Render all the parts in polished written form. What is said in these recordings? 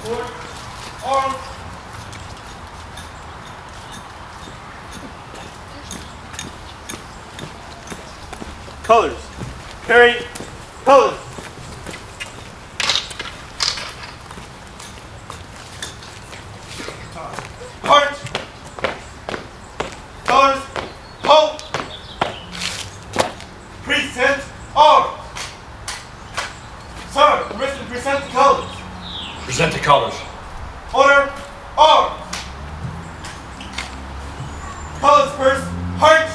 Forward. Arms. Colors. Carry. Colors. Heart. Colors. Hold. Present. Arms. Sir, permission to present the colors. Present the colors. Order. Arms. Colors first. Heart.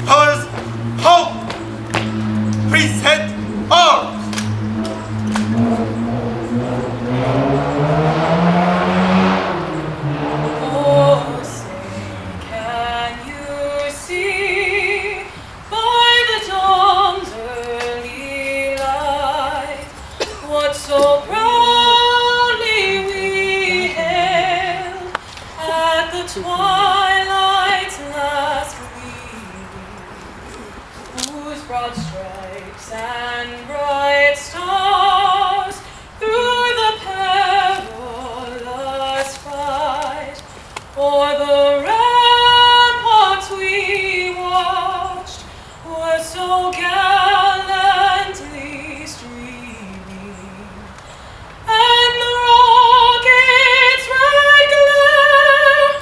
Colors. Hold. Present. Arms. Oh, say, can you see by the dawn's early light what so proudly we hailed at the twilight's last gleaming, whose broad stripes and bright stars through the perilous fight o'er the ramparts we watched were so gallantly streaming, and the rocket's red glare,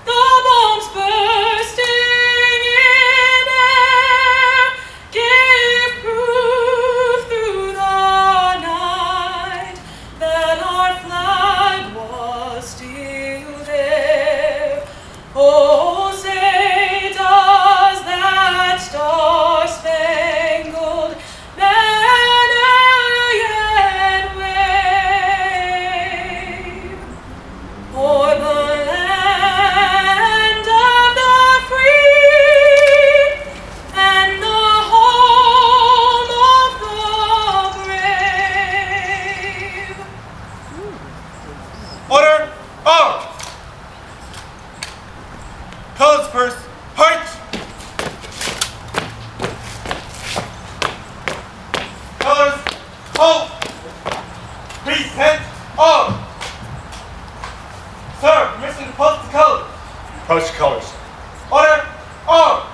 the bombs bursting in air, gave proof through the night that our flag was still there. Oh, say, does that star-spangled banner yet wave o'er the land of the free and the home of the brave? Order. Arms. Colors first. Heart. Colors. Hold. Present. Arms. Sir, permission to post the colors. Post the colors. Order. Arms.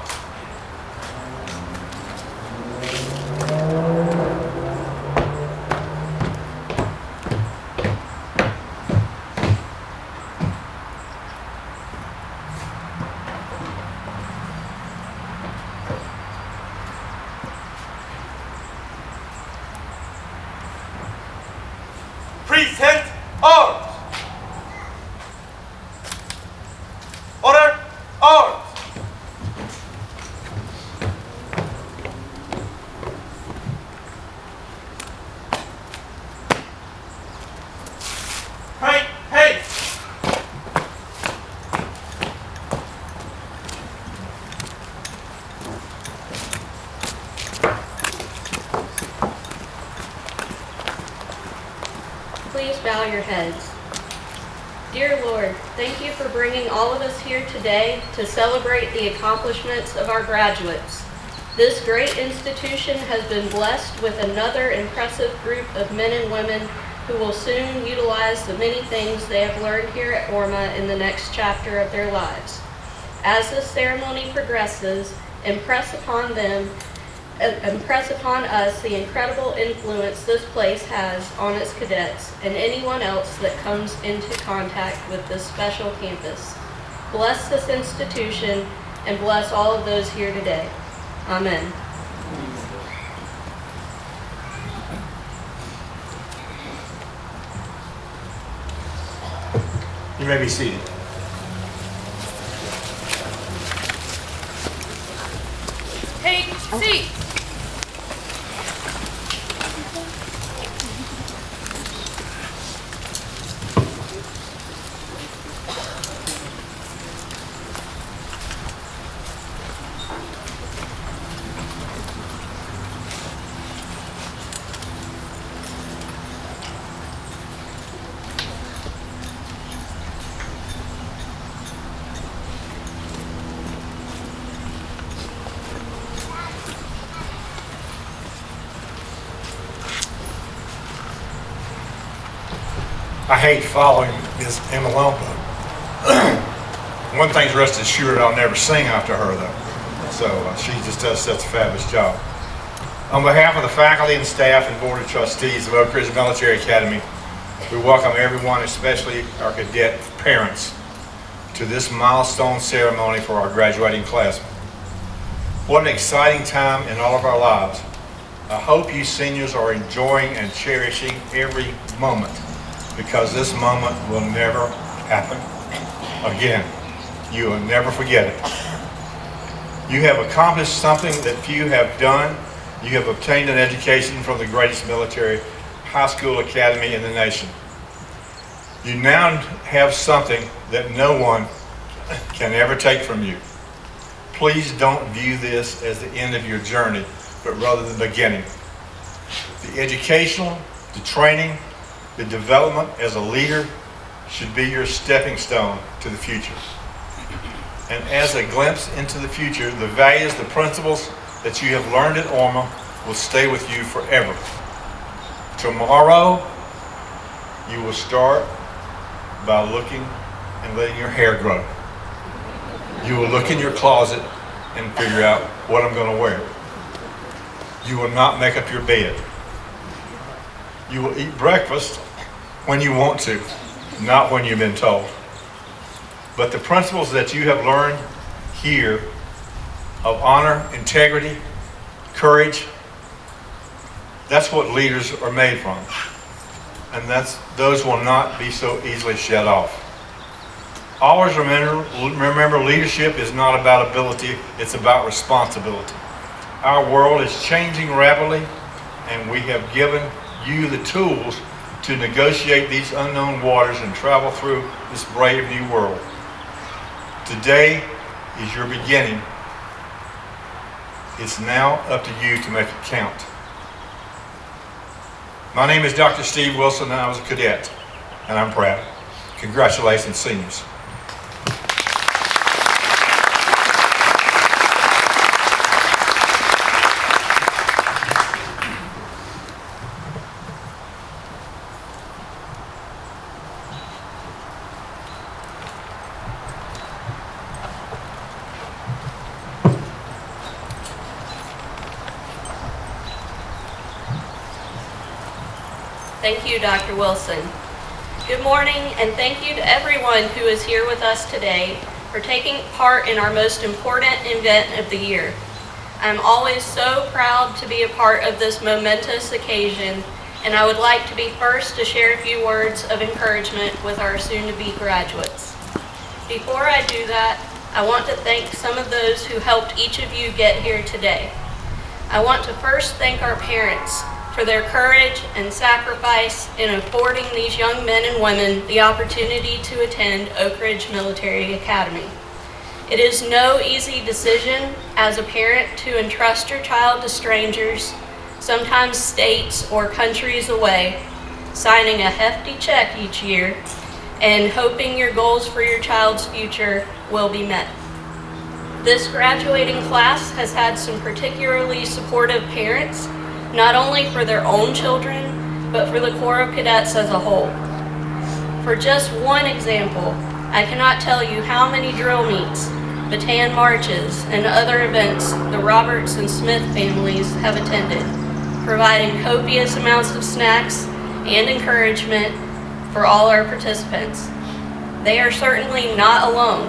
Present. Arms. Order. Arms. Right. Hey. Please bow your heads. Dear Lord, thank you for bringing all of us here today to celebrate the accomplishments of our graduates. This great institution has been blessed with another impressive group of men and women who will soon utilize the many things they have learned here at ORMA in the next chapter of their lives. As this ceremony progresses, impress upon us the incredible influence this place has on its cadets and anyone else that comes into contact with this special campus. Bless this institution and bless all of those here today. Amen. You may be seated. Take seats. I hate following Ms. Emma Lombo. One thing's rest assured, I'll never sing after her, though. So she just does such a fabulous job. On behalf of the faculty and staff and board of trustees of Oak Ridge Military Academy, we welcome everyone, especially our cadet parents, to this milestone ceremony for our graduating class. What an exciting time in all of our lives. I hope you seniors are enjoying and cherishing every moment, because this moment will never happen again. You will never forget it. You have accomplished something that few have done. You have obtained an education from the greatest military high school academy in the nation. You now have something that no one can ever take from you. Please don't view this as the end of your journey, but rather the beginning. The educational, the training, the development as a leader should be your stepping stone to the future. And as a glimpse into the future, the values, the principles that you have learned at ORMA will stay with you forever. Tomorrow, you will start by looking and letting your hair grow. You will look in your closet and figure out what I'm going to wear. You will not make up your bed. You will eat breakfast when you want to, not when you've been told. But the principles that you have learned here of honor, integrity, courage, that's what leaders are made from. And those will not be so easily shed off. Always remember, leadership is not about ability, it's about responsibility. Our world is changing rapidly, and we have given you the tools to negotiate these unknown waters and travel through this brave new world. Today is your beginning. It's now up to you to make it count. My name is Dr. Steve Wilson, and I was a cadet, and I'm proud. Congratulations, seniors. Thank you, Dr. Wilson. Good morning, and thank you to everyone who is here with us today for taking part in our most important event of the year. I'm always so proud to be a part of this momentous occasion, and I would like to be first to share a few words of encouragement with our soon-to-be graduates. Before I do that, I want to thank some of those who helped each of you get here today. I want to first thank our parents for their courage and sacrifice in affording these young men and women the opportunity to attend Oak Ridge Military Academy. It is no easy decision as a parent to entrust your child to strangers, sometimes states or countries away, signing a hefty check each year, and hoping your goals for your child's future will be met. This graduating class has had some particularly supportive parents, not only for their own children, but for the Corps of Cadets as a whole. For just one example, I cannot tell you how many drill meets, baton marches, and other events the Roberts and Smith families have attended, providing copious amounts of snacks and encouragement for all our participants. They are certainly not alone,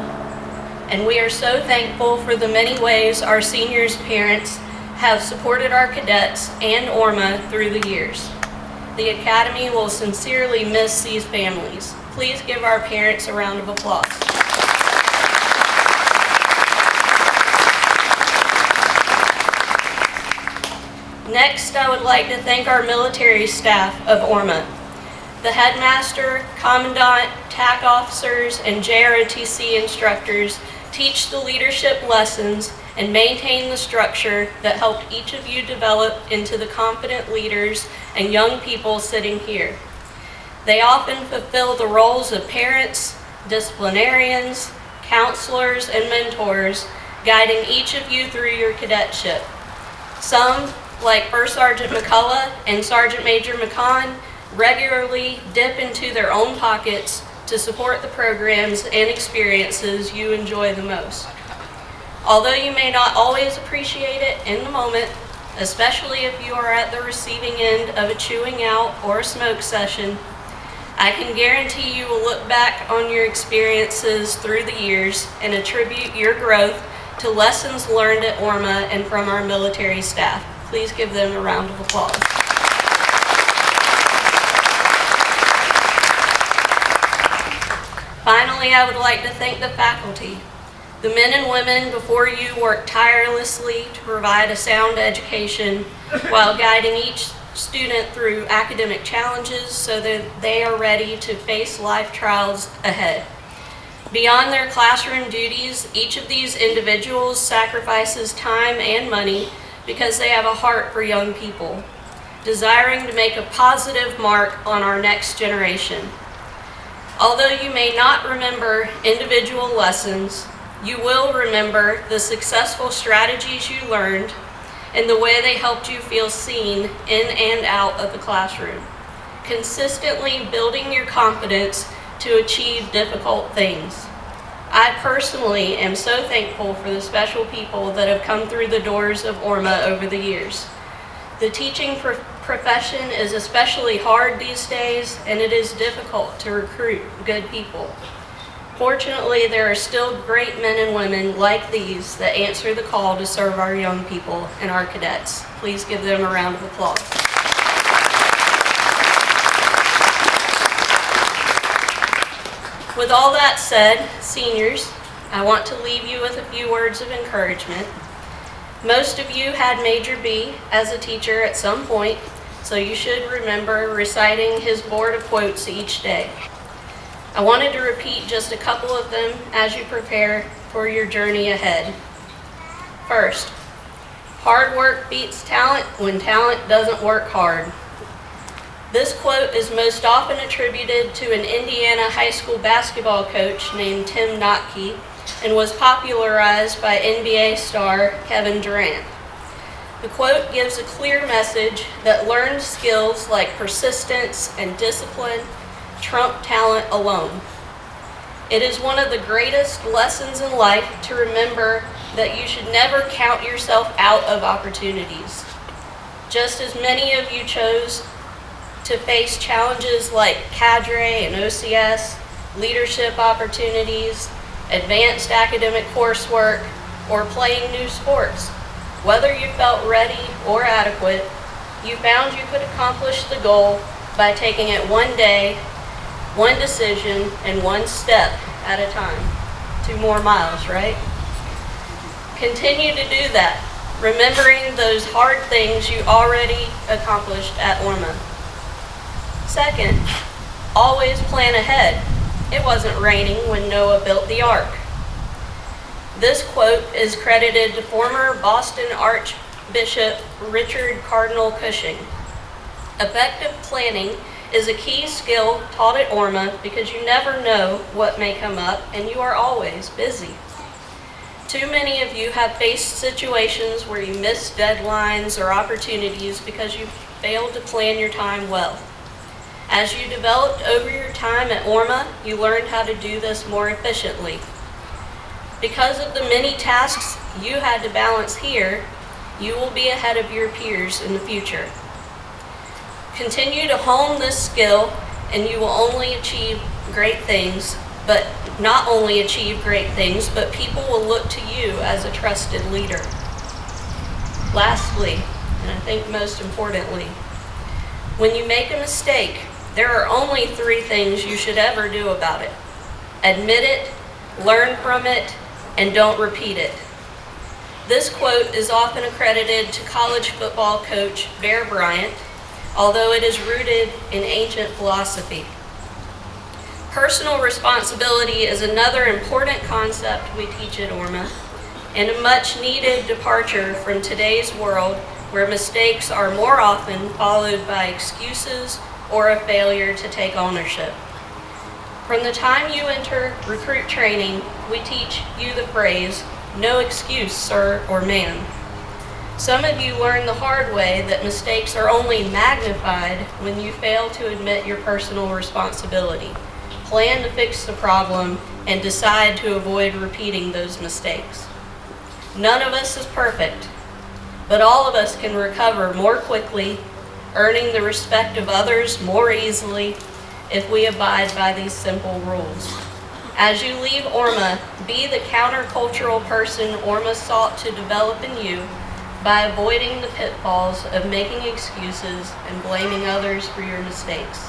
and we are so thankful for the many ways our seniors' parents have supported our cadets and ORMA through the years. The Academy will sincerely miss these families. Please give our parents a round of applause. Next, I would like to thank our military staff of ORMA. The headmaster, commandant, TAC officers, and JROTC instructors teach the leadership lessons and maintain the structure that helped each of you develop into the confident leaders and young people sitting here. They often fulfill the roles of parents, disciplinarians, counselors, and mentors, guiding each of you through your cadetship. Some, like First Sergeant McCullough and Sergeant Major McCon, regularly dip into their own pockets to support the programs and experiences you enjoy the most. Although you may not always appreciate it in the moment, especially if you are at the receiving end of a chewing out or a smoke session, I can guarantee you will look back on your experiences through the years and attribute your growth to lessons learned at ORMA and from our military staff. Please give them a round of applause. Finally, I would like to thank the faculty. The men and women before you worked tirelessly to provide a sound education while guiding each student through academic challenges so that they are ready to face life trials ahead. Beyond their classroom duties, each of these individuals sacrifices time and money because they have a heart for young people, desiring to make a positive mark on our next generation. Although you may not remember individual lessons, you will remember the successful strategies you learned and the way they helped you feel seen in and out of the classroom, consistently building your confidence to achieve difficult things. I personally am so thankful for the special people that have come through the doors of ORMA over the years. The teaching profession is especially hard these days, and it is difficult to recruit good people. Fortunately, there are still great men and women like these that answer the call to serve our young people and our cadets. Please give them a round of applause. With all that said, seniors, I want to leave you with a few words of encouragement. Most of you had Major B as a teacher at some point, so you should remember reciting his board of quotes each day. I wanted to repeat just a couple of them as you prepare for your journey ahead. First, hard work beats talent when talent doesn't work hard. This quote is most often attributed to an Indiana high school basketball coach named Tim Notke and was popularized by NBA star Kevin Durant. The quote gives a clear message that learned skills like persistence and discipline trump talent alone. It is one of the greatest lessons in life to remember that you should never count yourself out of opportunities. Just as many of you chose to face challenges like cadre and OCS, leadership opportunities, advanced academic coursework, or playing new sports, whether you felt ready or adequate, you found you could accomplish the goal by taking it one day, one decision, and one step at a time. 2 more miles, right? Continue to do that, remembering those hard things you already accomplished at ORMA. Second, always plan ahead. It wasn't raining when Noah built the ark. This quote is credited to former Boston Archbishop Richard Cardinal Cushing. Effective planning is a key skill taught at ORMA because you never know what may come up and you are always busy. Too many of you have faced situations where you missed deadlines or opportunities because you failed to plan your time well. As you developed over your time at ORMA, you learned how to do this more efficiently. Because of the many tasks you had to balance here, you will be ahead of your peers in the future. Continue to hone this skill and you will only achieve great things, but not only achieve great things, but people will look to you as a trusted leader. Lastly, and I think most importantly, when you make a mistake, there are only 3 things you should ever do about it. Admit it, learn from it, and don't repeat it. This quote is often accredited to college football coach Bear Bryant, although it is rooted in ancient philosophy. Personal responsibility is another important concept we teach at ORMA, and a much needed departure from today's world where mistakes are more often followed by excuses or a failure to take ownership. From the time you enter recruit training, we teach you the phrase, "No excuse, sir or ma'am." Some of you learned the hard way that mistakes are only magnified when you fail to admit your personal responsibility, plan to fix the problem, and decide to avoid repeating those mistakes. None of us is perfect, but all of us can recover more quickly, earning the respect of others more easily if we abide by these simple rules. As you leave ORMA, be the countercultural person ORMA sought to develop in you by avoiding the pitfalls of making excuses and blaming others for your mistakes.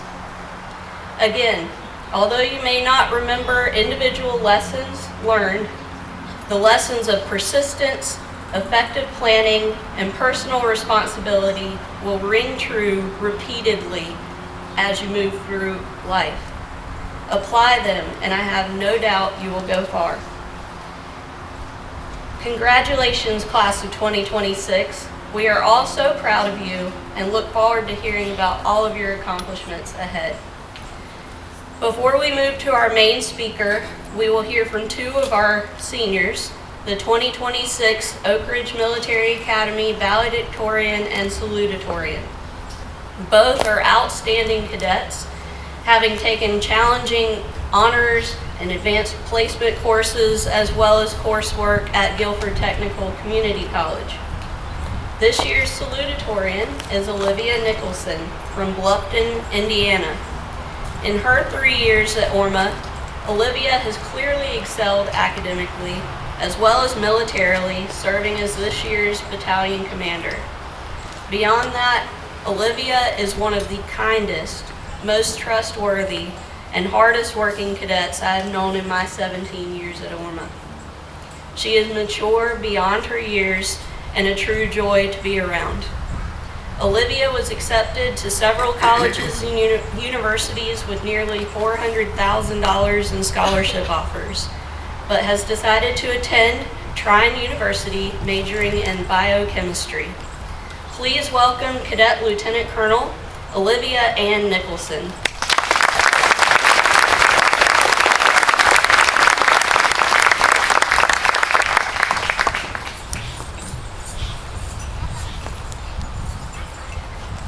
Again, although you may not remember individual lessons learned, the lessons of persistence, effective planning, and personal responsibility will ring true repeatedly as you move through life. Apply them, and I have no doubt you will go far. Congratulations, class of 2026. We are all so proud of you and look forward to hearing about all of your accomplishments ahead. Before we move to our main speaker, we will hear from two of our seniors, the 2026 Oak Ridge Military Academy valedictorian and salutatorian. Both are outstanding cadets, having taken challenging honors and advanced placement courses as well as coursework at Guilford Technical Community College. This year's salutatorian is Olivia Nicholson from Bluffton, Indiana. In her 3 years at ORMA, Olivia has clearly excelled academically as well as militarily, serving as this year's battalion commander. Beyond that, Olivia is one of the kindest, most trustworthy, and hardest working cadets I have known in my 17 years at ORMA. She is mature beyond her years and a true joy to be around. Olivia was accepted to several colleges and universities with nearly $400,000 in scholarship offers, but has decided to attend Trine University majoring in biochemistry. Please welcome Cadet Lieutenant Colonel Olivia Ann Nicholson.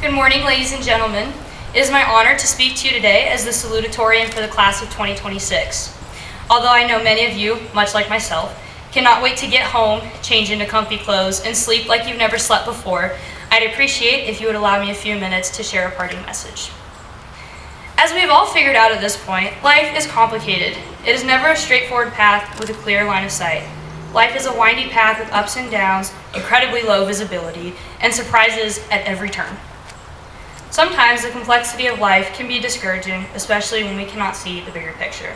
Good morning, ladies and gentlemen. It is my honor to speak to you today as the salutatorian for the class of 2026. Although I know many of you, much like myself, cannot wait to get home, change into comfy clothes, and sleep like you've never slept before, I'd appreciate if you would allow me a few minutes to share a parting message. As we have all figured out at this point, life is complicated. It is never a straightforward path with a clear line of sight. Life is a windy path with ups and downs, incredibly low visibility, and surprises at every turn. Sometimes the complexity of life can be discouraging, especially when we cannot see the bigger picture.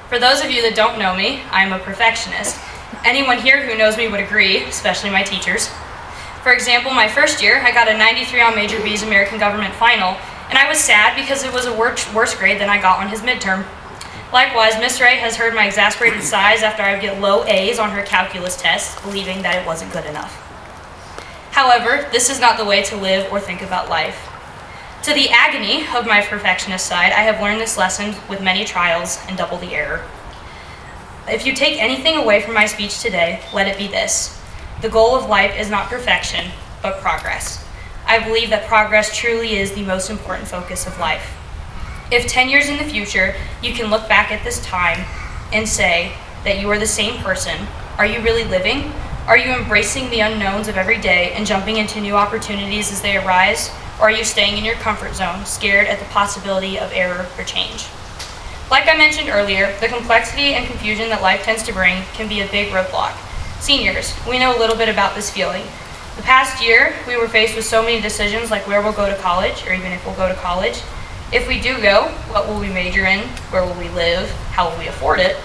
For those of you that don't know me, I'm a perfectionist. Anyone here who knows me would agree, especially my teachers. For example, my first year, I got a 93 on Major B's American Government Final, and I was sad because it was a worse grade than I got on his midterm. Likewise, Miss Ray has heard my exasperated sighs after I would get low A's on her calculus tests, believing that it wasn't good enough. However, this is not the way to live or think about life. To the agony of my perfectionist side, I have learned this lesson with many trials and double the error. If you take anything away from my speech today, let it be this. The goal of life is not perfection, but progress. I believe that progress truly is the most important focus of life. If 10 years in the future, you can look back at this time and say that you are the same person, are you really living? Are you embracing the unknowns of every day and jumping into new opportunities as they arise? Or are you staying in your comfort zone, scared at the possibility of error or change? Like I mentioned earlier, the complexity and confusion that life tends to bring can be a big roadblock. Seniors, we know a little bit about this feeling. The past year, we were faced with so many decisions like where we'll go to college, or even if we'll go to college. If we do go, what will we major in? Where will we live? How will we afford it?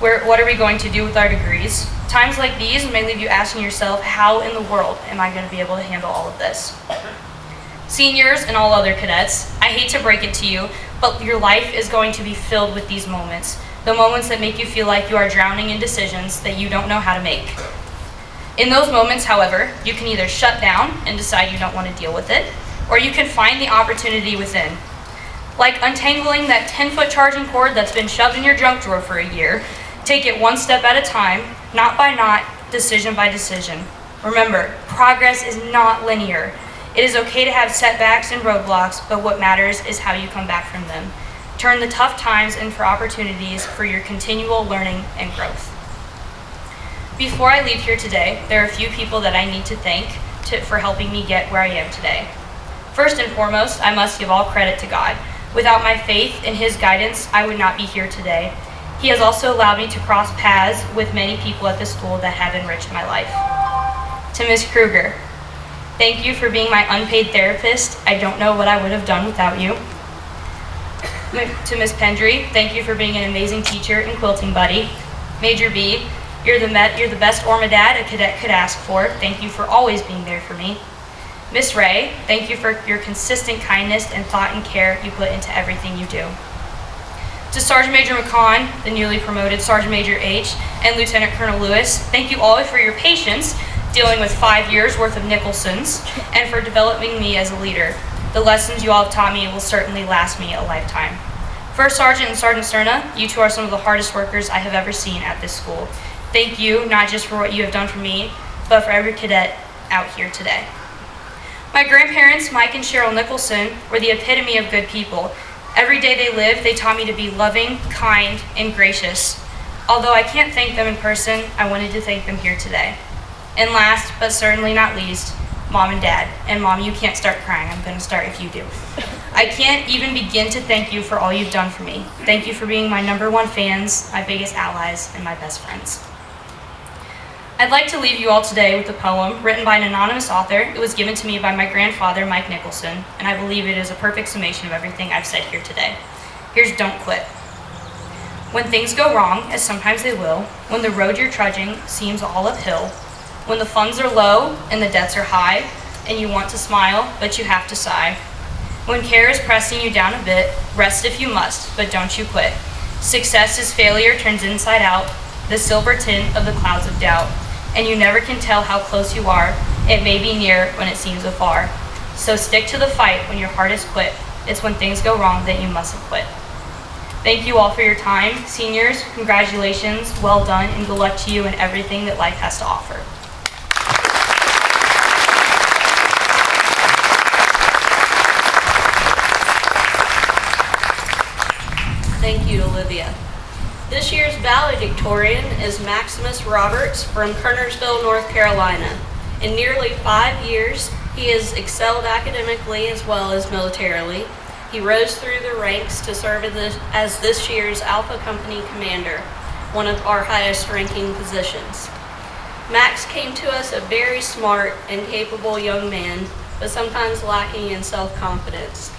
What are we going to do with our degrees? Times like these may leave you asking yourself, how in the world am I going to be able to handle all of this? Seniors and all other cadets, I hate to break it to you, but your life is going to be filled with these moments. The moments that make you feel like you are drowning in decisions that you don't know how to make. In those moments, however, you can either shut down and decide you don't want to deal with it, or you can find the opportunity within. Like untangling that 10-foot charging cord that's been shoved in your junk drawer for a year, take it one step at a time, knot by knot, decision by decision. Remember, Progress is not linear. It is okay to have setbacks and roadblocks, but what matters is how you come back from them. Turn the tough times into opportunities for your continual learning and growth. Before I leave here today, there are a few people that I need to thank for helping me get where I am today. First and foremost, I must give all credit to God. Without my faith and His guidance, I would not be here today. He has also allowed me to cross paths with many people at the school that have enriched my life. To Ms. Kruger, thank you for being my unpaid therapist. I don't know what I would have done without you. To Ms. Pendry, thank you for being an amazing teacher and quilting buddy. Major B, you're the best ORMA dad a cadet could ask for. Thank you for always being there for me. Miss Ray, thank you for your consistent kindness and thought and care you put into everything you do. To Sergeant Major McCon, the newly promoted Sergeant Major H, and Lieutenant Colonel Lewis, thank you all for your patience dealing with 5 years worth of Nicholsons and for developing me as a leader. The lessons you all have taught me will certainly last me a lifetime. First Sergeant and Sergeant Cerna, you two are some of the hardest workers I have ever seen at this school. Thank you, not just for what you have done for me, but for every cadet out here today. My grandparents, Mike and Cheryl Nicholson, were the epitome of good people. Every day they lived, they taught me to be loving, kind, and gracious. Although I can't thank them in person, I wanted to thank them here today. And last, but certainly not least, Mom and Dad. And Mom, you can't start crying. I'm gonna start if you do. I can't even begin to thank you for all you've done for me. Thank you for being my #1 fans, my biggest allies, and my best friends. I'd like to leave you all today with a poem written by an anonymous author. It was given to me by my grandfather, Mike Nicholson, and I believe it is a perfect summation of everything I've said here today. Here's Don't Quit. When things go wrong, as sometimes they will, when the road you're trudging seems all uphill, when the funds are low and the debts are high, and you want to smile, but you have to sigh, when care is pressing you down a bit, rest if you must, but don't you quit. Success is failure turns inside out, the silver tint of the clouds of doubt, and you never can tell how close you are. It may be near when it seems afar. So stick to the fight when your heart is quit. It's when things go wrong that you mustn't quit. Thank you all for your time. Seniors, congratulations, well done, and good luck to you in everything that life has to offer. Thank you, Olivia. This year's valedictorian is Maximus Roberts from Kernersville, North Carolina. In nearly 5 years, he has excelled academically as well as militarily. He rose through the ranks to serve as this year's Alpha Company Commander, one of our highest ranking positions. Max came to us a very smart and capable young man, but sometimes lacking in self-confidence.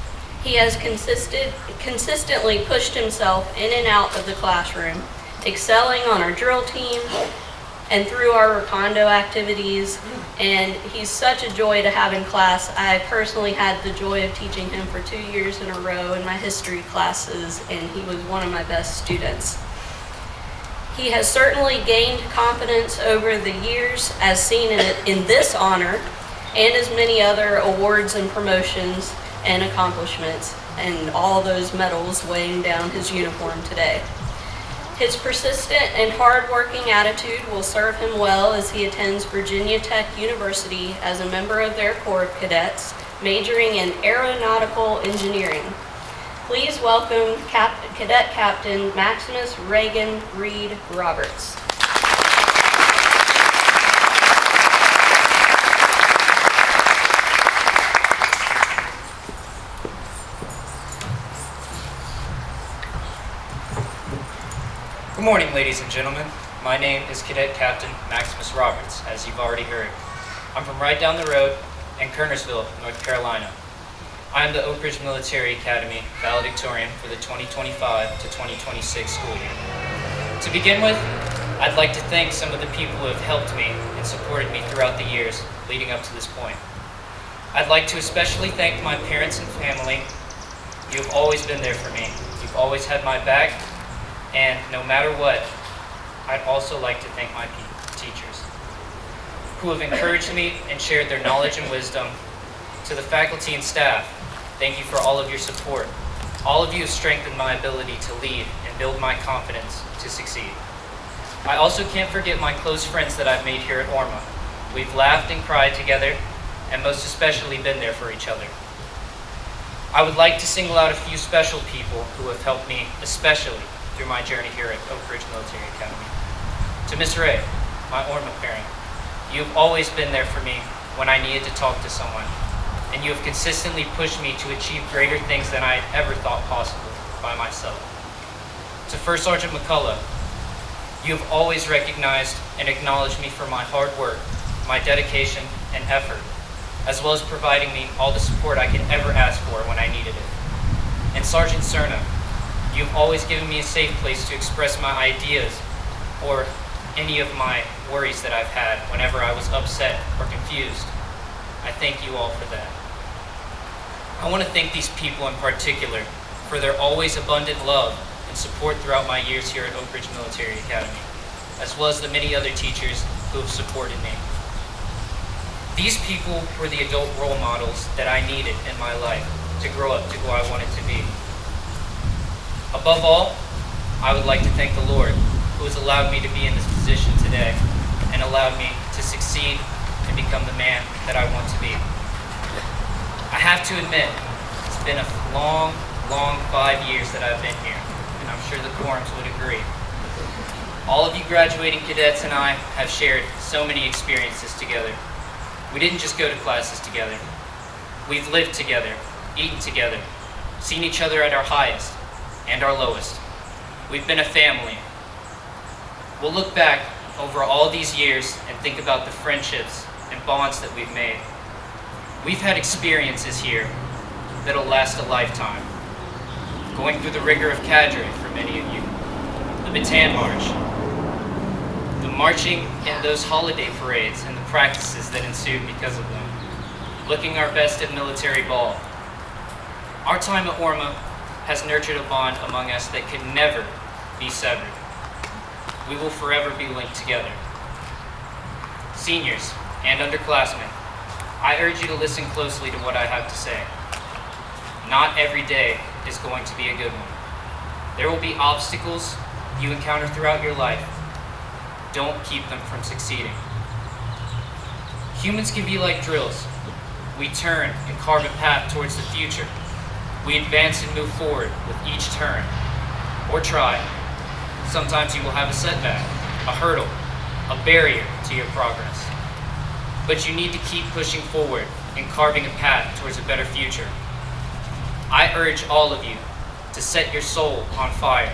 He has consistently pushed himself in and out of the classroom, excelling on our drill team and through our Recondo activities, and he's such a joy to have in class. I personally had the joy of teaching him for 2 years in a row in my history classes, and he was one of my best students. He has certainly gained confidence over the years, as seen in this honor, and as many other awards and promotions and accomplishments, and all those medals weighing down his uniform today. His persistent and hard-working attitude will serve him well as he attends Virginia Tech University as a member of their Corps of Cadets, majoring in aeronautical engineering. Please welcome Cadet Captain Maximus Reagan Reed Roberts. Good morning, ladies and gentlemen. My name is Cadet Captain Maximus Roberts, as you've already heard. I'm from right down the road in Kernersville, North Carolina. I am the Oak Ridge Military Academy valedictorian for the 2025 to 2026 school year. To begin with, I'd like to thank some of the people who have helped me and supported me throughout the years leading up to this point. I'd like to especially thank my parents and family. You've always been there for me. You've always had my back. And no matter what, I'd also like to thank my teachers who have encouraged me and shared their knowledge and wisdom. To the faculty and staff, thank you for all of your support. All of you have strengthened my ability to lead and build my confidence to succeed. I also can't forget my close friends that I've made here at ORMA. We've laughed and cried together, and most especially been there for each other. I would like to single out a few special people who have helped me, especially through my journey here at Oak Ridge Military Academy. To Miss Ray, my ORMA parent, you've always been there for me when I needed to talk to someone, and you have consistently pushed me to achieve greater things than I had ever thought possible by myself. To First Sergeant McCullough, you have always recognized and acknowledged me for my hard work, my dedication and effort, as well as providing me all the support I could ever ask for when I needed it. And Sergeant Cerna, you've always given me a safe place to express my ideas or any of my worries that I've had whenever I was upset or confused. I thank you all for that. I want to thank these people in particular for their always abundant love and support throughout my years here at Oak Ridge Military Academy, as well as the many other teachers who have supported me. These people were the adult role models that I needed in my life to grow up to who I wanted to be. Above all, I would like to thank the Lord, who has allowed me to be in this position today and allowed me to succeed and become the man that I want to be. I have to admit, it's been a long 5 years that I've been here, and I'm sure the quorums would agree. All of you graduating cadets and I have shared so many experiences together. We didn't just go to classes together. We've lived together, eaten together, seen each other at our highest and our lowest. We've been a family. We'll look back over all these years and think about the friendships and bonds that we've made. We've had experiences here that'll last a lifetime. Going through the rigor of cadre for many of you, the Bataan March, the marching in those holiday parades and the practices that ensued because of them, looking our best at military ball. Our time at ORMA has nurtured a bond among us that can never be severed. We will forever be linked together. Seniors and underclassmen, I urge you to listen closely to what I have to say. Not every day is going to be a good one. There will be obstacles you encounter throughout your life. Don't keep them from succeeding. Humans can be like drills. We turn and carve a path towards the future. We advance and move forward with each turn, or try. Sometimes you will have a setback, a hurdle, a barrier to your progress. But you need to keep pushing forward and carving a path towards a better future. I urge all of you to set your soul on fire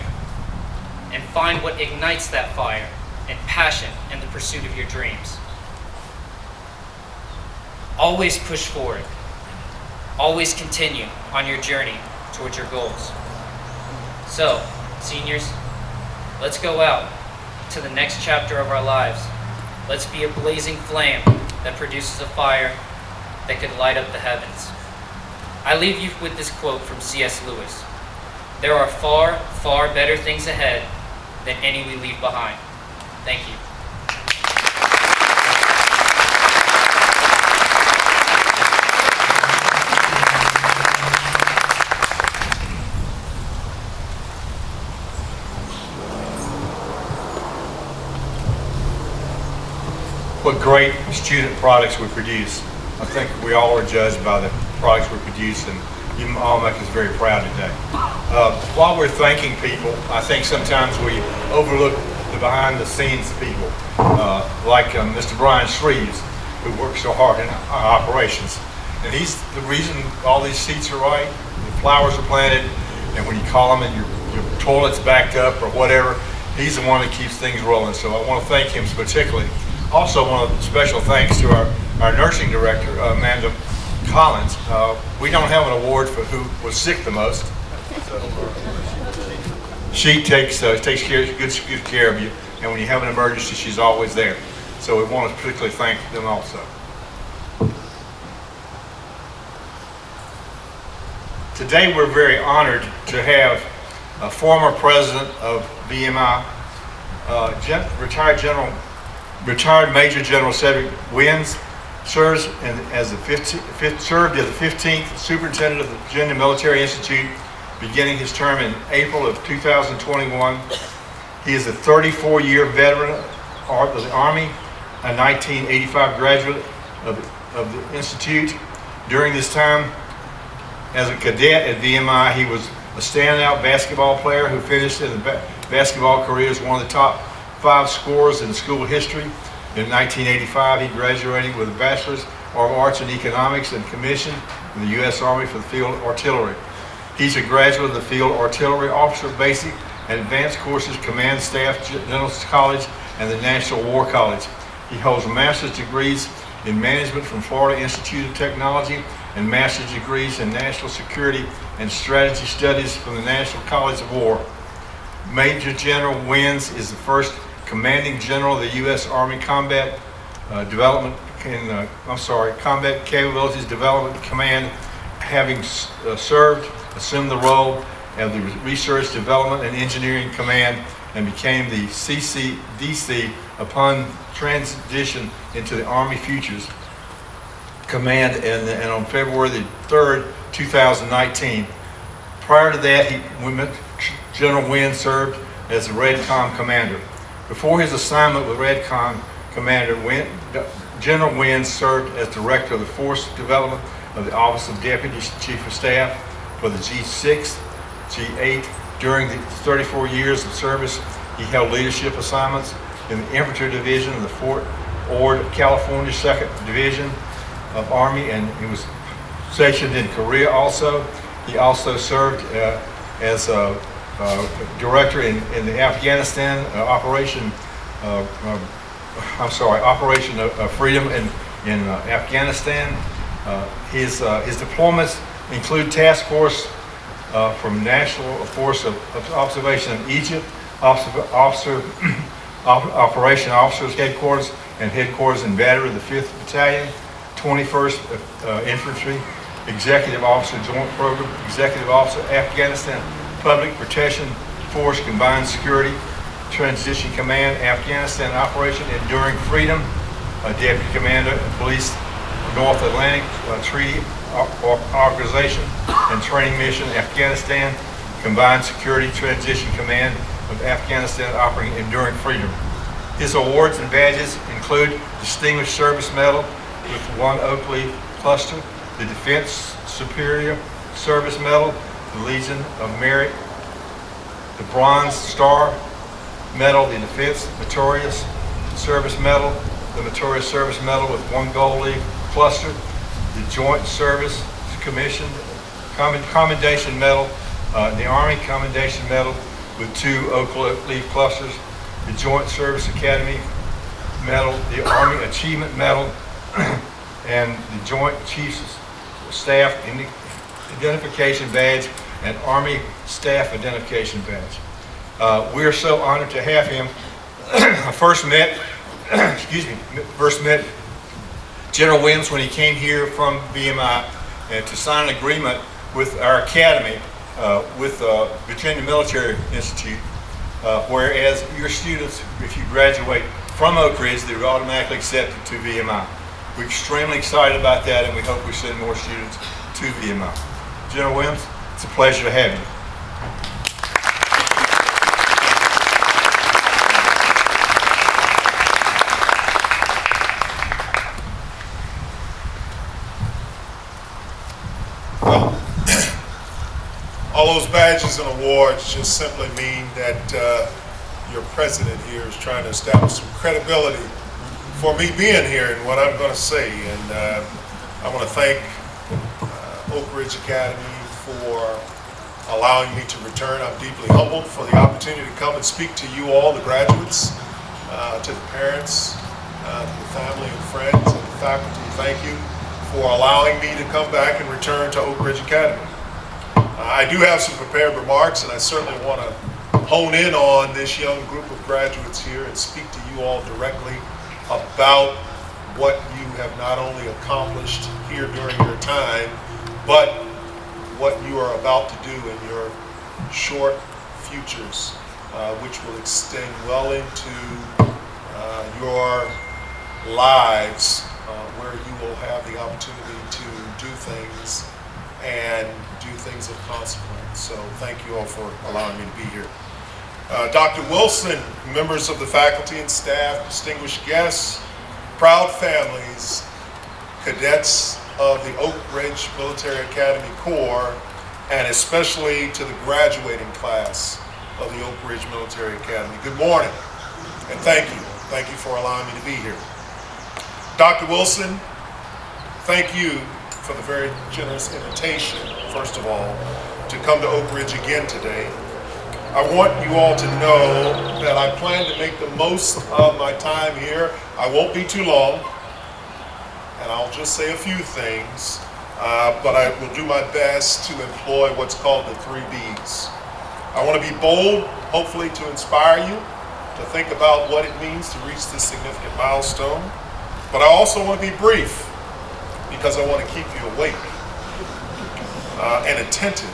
and find what ignites that fire and passion in the pursuit of your dreams. Always push forward. Always continue on your journey towards your goals. So, seniors, let's go out to the next chapter of our lives. Let's be a blazing flame that produces a fire that could light up the heavens. I leave you with this quote from C.S. Lewis. There are far, far better things ahead than any we leave behind. Thank you. What great student products we produce. I think we all are judged by the products we produce, and you all make us very proud today. While we're thanking people, I think sometimes we overlook the behind-the-scenes people, like Mr. Brian Shreves, who works so hard in our operations. And he's the reason all these seats are right, the flowers are planted, and when you call them and your toilet's backed up or whatever, he's the one that keeps things rolling. So I want to thank him particularly. Also, one of the special thanks to our nursing director, Amanda Collins. We don't have an award for who was sick the most. So, she takes good care of you, and when you have an emergency, she's always there. So we want to particularly thank them also. Today, we're very honored to have a former president of VMI, retired Major General Cedric Wins, served as the 15th Superintendent of the Virginia Military Institute, beginning his term in April of 2021. He is a 34-year veteran of the Army, a 1985 graduate of the Institute. During this time, as a cadet at VMI, he was a standout basketball player who finished in the basketball career as one of the top 5 scorers in school history. In 1985, he graduated with a Bachelor's of Arts in Economics and commissioned in the U.S. Army for the Field Artillery. He's a graduate of the Field Artillery Officer Basic and Advanced Courses Command Staff General College and the National War College. He holds master's degrees in management from Florida Institute of Technology and master's degrees in national security and strategy studies from the National College of War. Major General Wins is the first commanding general of the U.S. Army Combat Combat Capabilities Development Command, having assumed the role of the Research Development and Engineering Command and became the CCDC upon transition into the Army Futures Command and on February the 3rd, 2019. Prior to that, General Wynn served as the REDCOM commander. Before his assignment with REDCOM commander, General Wynn served as director of the Force Development of the Office of Deputy Chief of Staff for the G6, G8. During the 34 years of service, he held leadership assignments in the Infantry Division of the Fort Ord, California 2nd Division of Army, and he was stationed in Korea also. He also served as a director in the Afghanistan Operation Freedom in Afghanistan. His deployments include Task Force from National Force of Observation in Egypt, Operation Officers Headquarters and Headquarters in Battery of the 5th Battalion, 21st Infantry, Executive Officer Joint Program, Executive Officer Afghanistan Public Protection Force Combined Security Transition Command, Afghanistan Operation Enduring Freedom, Deputy Commander, Police North Atlantic Treaty Organization and Training Mission, Afghanistan Combined Security Transition Command of Afghanistan Operating Enduring Freedom. His awards and badges include Distinguished Service Medal with 1 Oak Leaf Cluster, the Defense Superior Service Medal, the Legion of Merit, the Bronze Star Medal, the Defense Meritorious Service Medal, the Meritorious Service Medal with 1 Gold Leaf Cluster, the Joint Service Commission Commendation Medal, the Army Commendation Medal with 2 Oak Leaf Clusters, the Joint Service Academy Medal, the Army Achievement Medal, and the Joint Chiefs Staff Identification Badge and Army Staff Identification Badge. We are so honored to have him. I first met General Williams when he came here from VMI to sign an agreement with our academy, with Virginia Military Institute, whereas your students, if you graduate from Oak Ridge, they're automatically accepted to VMI. We're extremely excited about that, and we hope we send more students to VMI. General Williams, it's a pleasure to have you. Well, all those badges and awards just simply mean that your president here is trying to establish some credibility for me being here and what I'm going to say. And I want to thank Oak Ridge Academy for allowing me to return. I'm deeply humbled for the opportunity to come and speak to you all, the graduates, to the parents, to the family and friends and the faculty. Thank you for allowing me to come back and return to Oak Ridge Academy. I do have some prepared remarks, and I certainly want to hone in on this young group of graduates here and speak to you all directly about what you have not only accomplished here during your time, but what you are about to do in your short futures, which will extend well into your lives, where you will have the opportunity to do things and do things of consequence. So thank you all for allowing me to be here. Dr. Wilson, members of the faculty and staff, distinguished guests, proud families, cadets of the Oak Ridge Military Academy Corps, and especially to the graduating class of the Oak Ridge Military Academy. Good morning, and thank you. Thank you for allowing me to be here. Dr. Wilson, thank you for the very generous invitation, first of all, to come to Oak Ridge again today. I want you all to know that I plan to make the most of my time here. I won't be too long, and I'll just say a few things, but I will do my best to employ what's called the 3 Bs. I want to be bold, hopefully to inspire you to think about what it means to reach this significant milestone, but I also want to be brief because I want to keep you awake and attentive.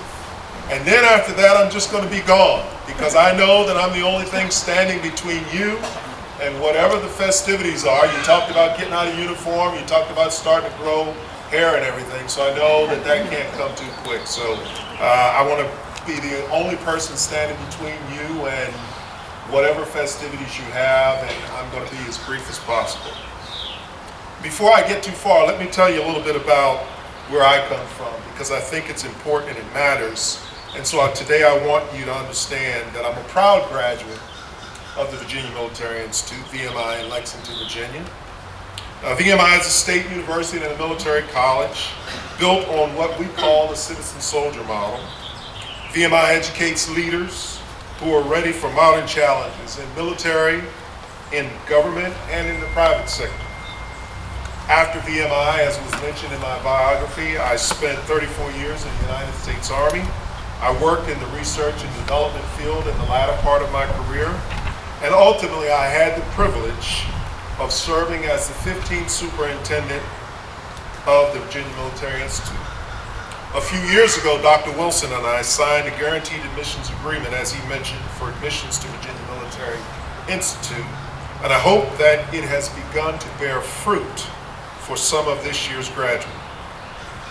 And then after that, I'm just going to be gone because I know that I'm the only thing standing between you and whatever the festivities are. You talked about getting out of uniform. You talked about starting to grow hair and everything. So I know that that can't come too quick. So I want to be the only person standing between you and whatever festivities you have, and I'm going to be as brief as possible. Before I get too far, let me tell you a little bit about where I come from, because I think it's important and it matters. And so today I want you to understand that I'm a proud graduate of the Virginia Military Institute, VMI, in Lexington, Virginia. VMI is a state university and a military college built on what we call the citizen soldier model. VMI educates leaders who are ready for modern challenges in military, in government, and in the private sector. After VMI, as was mentioned in my biography, I spent 34 years in the United States Army. I worked in the research and development field in the latter part of my career, and ultimately I had the privilege of serving as the 15th superintendent of the Virginia Military Institute. A few years ago, Dr. Wilson and I signed a guaranteed admissions agreement, as he mentioned, for admissions to Virginia Military Institute, and I hope that it has begun to bear fruit for some of this year's graduates.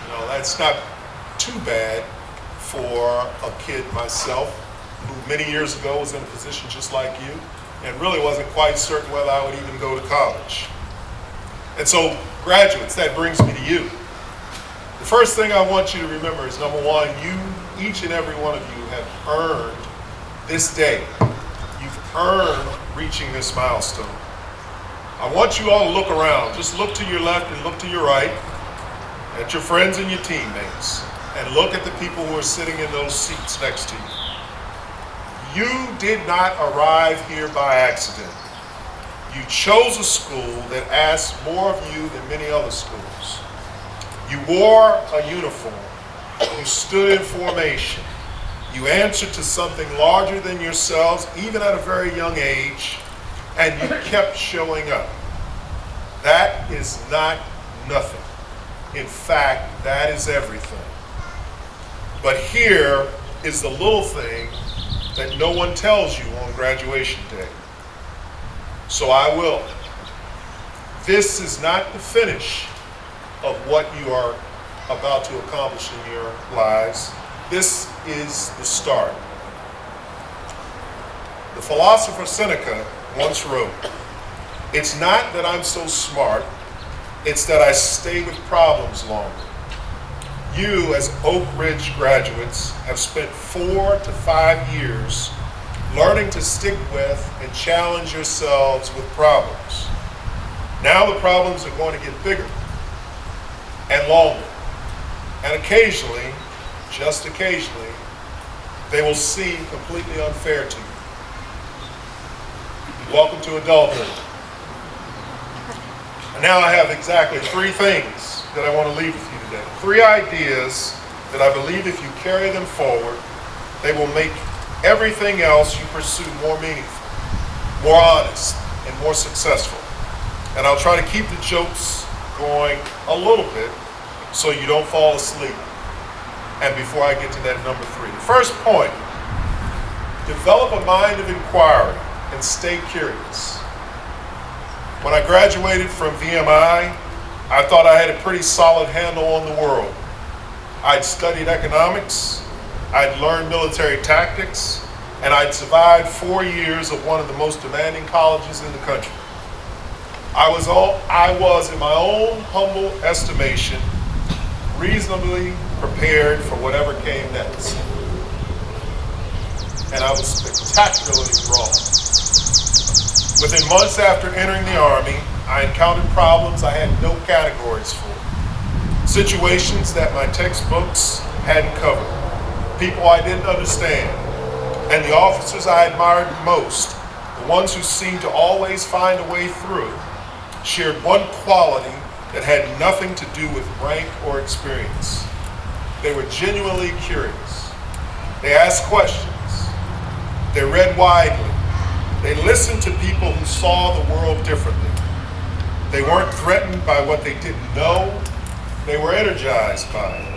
You know, that's not too bad for a kid myself, who many years ago was in a position just like you, and really wasn't quite certain whether I would even go to college. And so, graduates, that brings me to you. The first thing I want you to remember is, number one, you, each and every one of you, have earned this day. You've earned reaching this milestone. I want you all to look around. Just look to your left and look to your right at your friends and your teammates, and look at the people who are sitting in those seats next to you. You did not arrive here by accident. You chose a school that asked more of you than many other schools. You wore a uniform. You stood in formation. You answered to something larger than yourselves, even at a very young age, and you kept showing up. That is not nothing. In fact, that is everything. But here is the little thing that no one tells you on graduation day. So I will. This is not the finish of what you are about to accomplish in your lives. This is the start. The philosopher Seneca once wrote, "It's not that I'm so smart, it's that I stay with problems longer." You, as Oak Ridge graduates, have spent 4 to 5 years learning to stick with and challenge yourselves with problems. Now the problems are going to get bigger and longer, and occasionally, just occasionally, they will seem completely unfair to you. Welcome to adulthood. And now I have exactly 3 things that I want to leave with you today. 3 ideas that I believe if you carry them forward, they will make everything else you pursue more meaningful, more honest, and more successful. And I'll try to keep the jokes going a little bit so you don't fall asleep. And before I get to that number 3, the first point, develop a mind of inquiry and stay curious. When I graduated from VMI, I thought I had a pretty solid handle on the world. I'd studied economics, I'd learned military tactics, and I'd survived 4 years of one of the most demanding colleges in the country. I was, in my own humble estimation, reasonably prepared for whatever came next. And I was spectacularly wrong. Within months after entering the Army, I encountered problems I had no categories for. Situations that my textbooks hadn't covered. People I didn't understand. And the officers I admired most, the ones who seemed to always find a way through, shared one quality that had nothing to do with rank or experience. They were genuinely curious. They asked questions. They read widely. They listened to people who saw the world differently. They weren't threatened by what they didn't know. They were energized by it.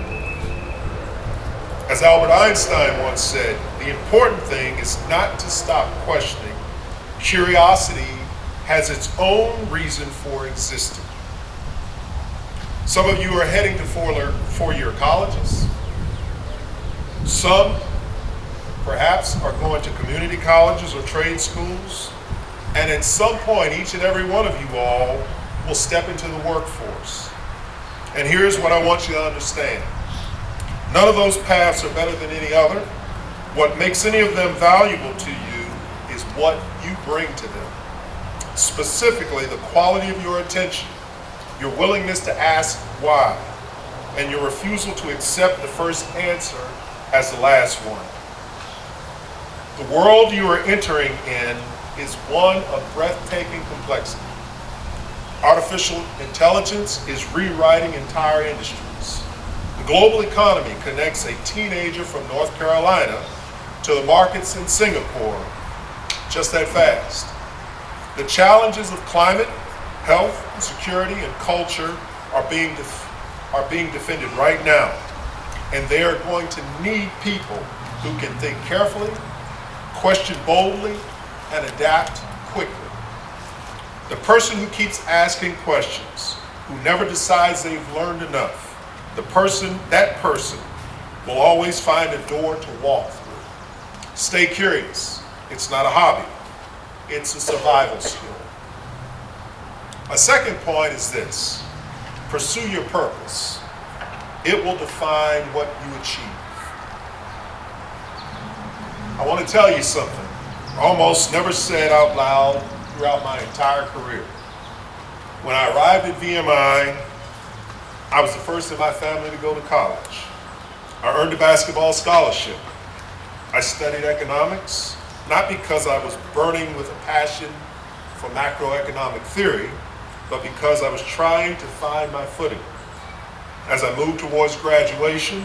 As Albert Einstein once said, the important thing is not to stop questioning. Curiosity has its own reason for existing. Some of you are heading to four-year colleges. Some, perhaps, are going to community colleges or trade schools. And at some point, each and every one of you all will step into the workforce. And here's what I want you to understand. None of those paths are better than any other. What makes any of them valuable to you is what you bring to them. Specifically, the quality of your attention, your willingness to ask why, and your refusal to accept the first answer as the last one. The world you are entering in is one of breathtaking complexity. Artificial intelligence is rewriting entire industries. The global economy connects a teenager from North Carolina to the markets in Singapore just that fast. The challenges of climate, health, security, and culture are being defended right now. And they are going to need people who can think carefully, question boldly, and adapt quickly. The person who keeps asking questions, who never decides they've learned enough, that person will always find a door to walk through. Stay curious. It's not a hobby. It's a survival skill. My second point is this. Pursue your purpose. It will define what you achieve. I want to tell you something. I almost never said out loud throughout my entire career. When I arrived at VMI, I was the first in my family to go to college. I earned a basketball scholarship. I studied economics, not because I was burning with a passion for macroeconomic theory, but because I was trying to find my footing. As I moved towards graduation,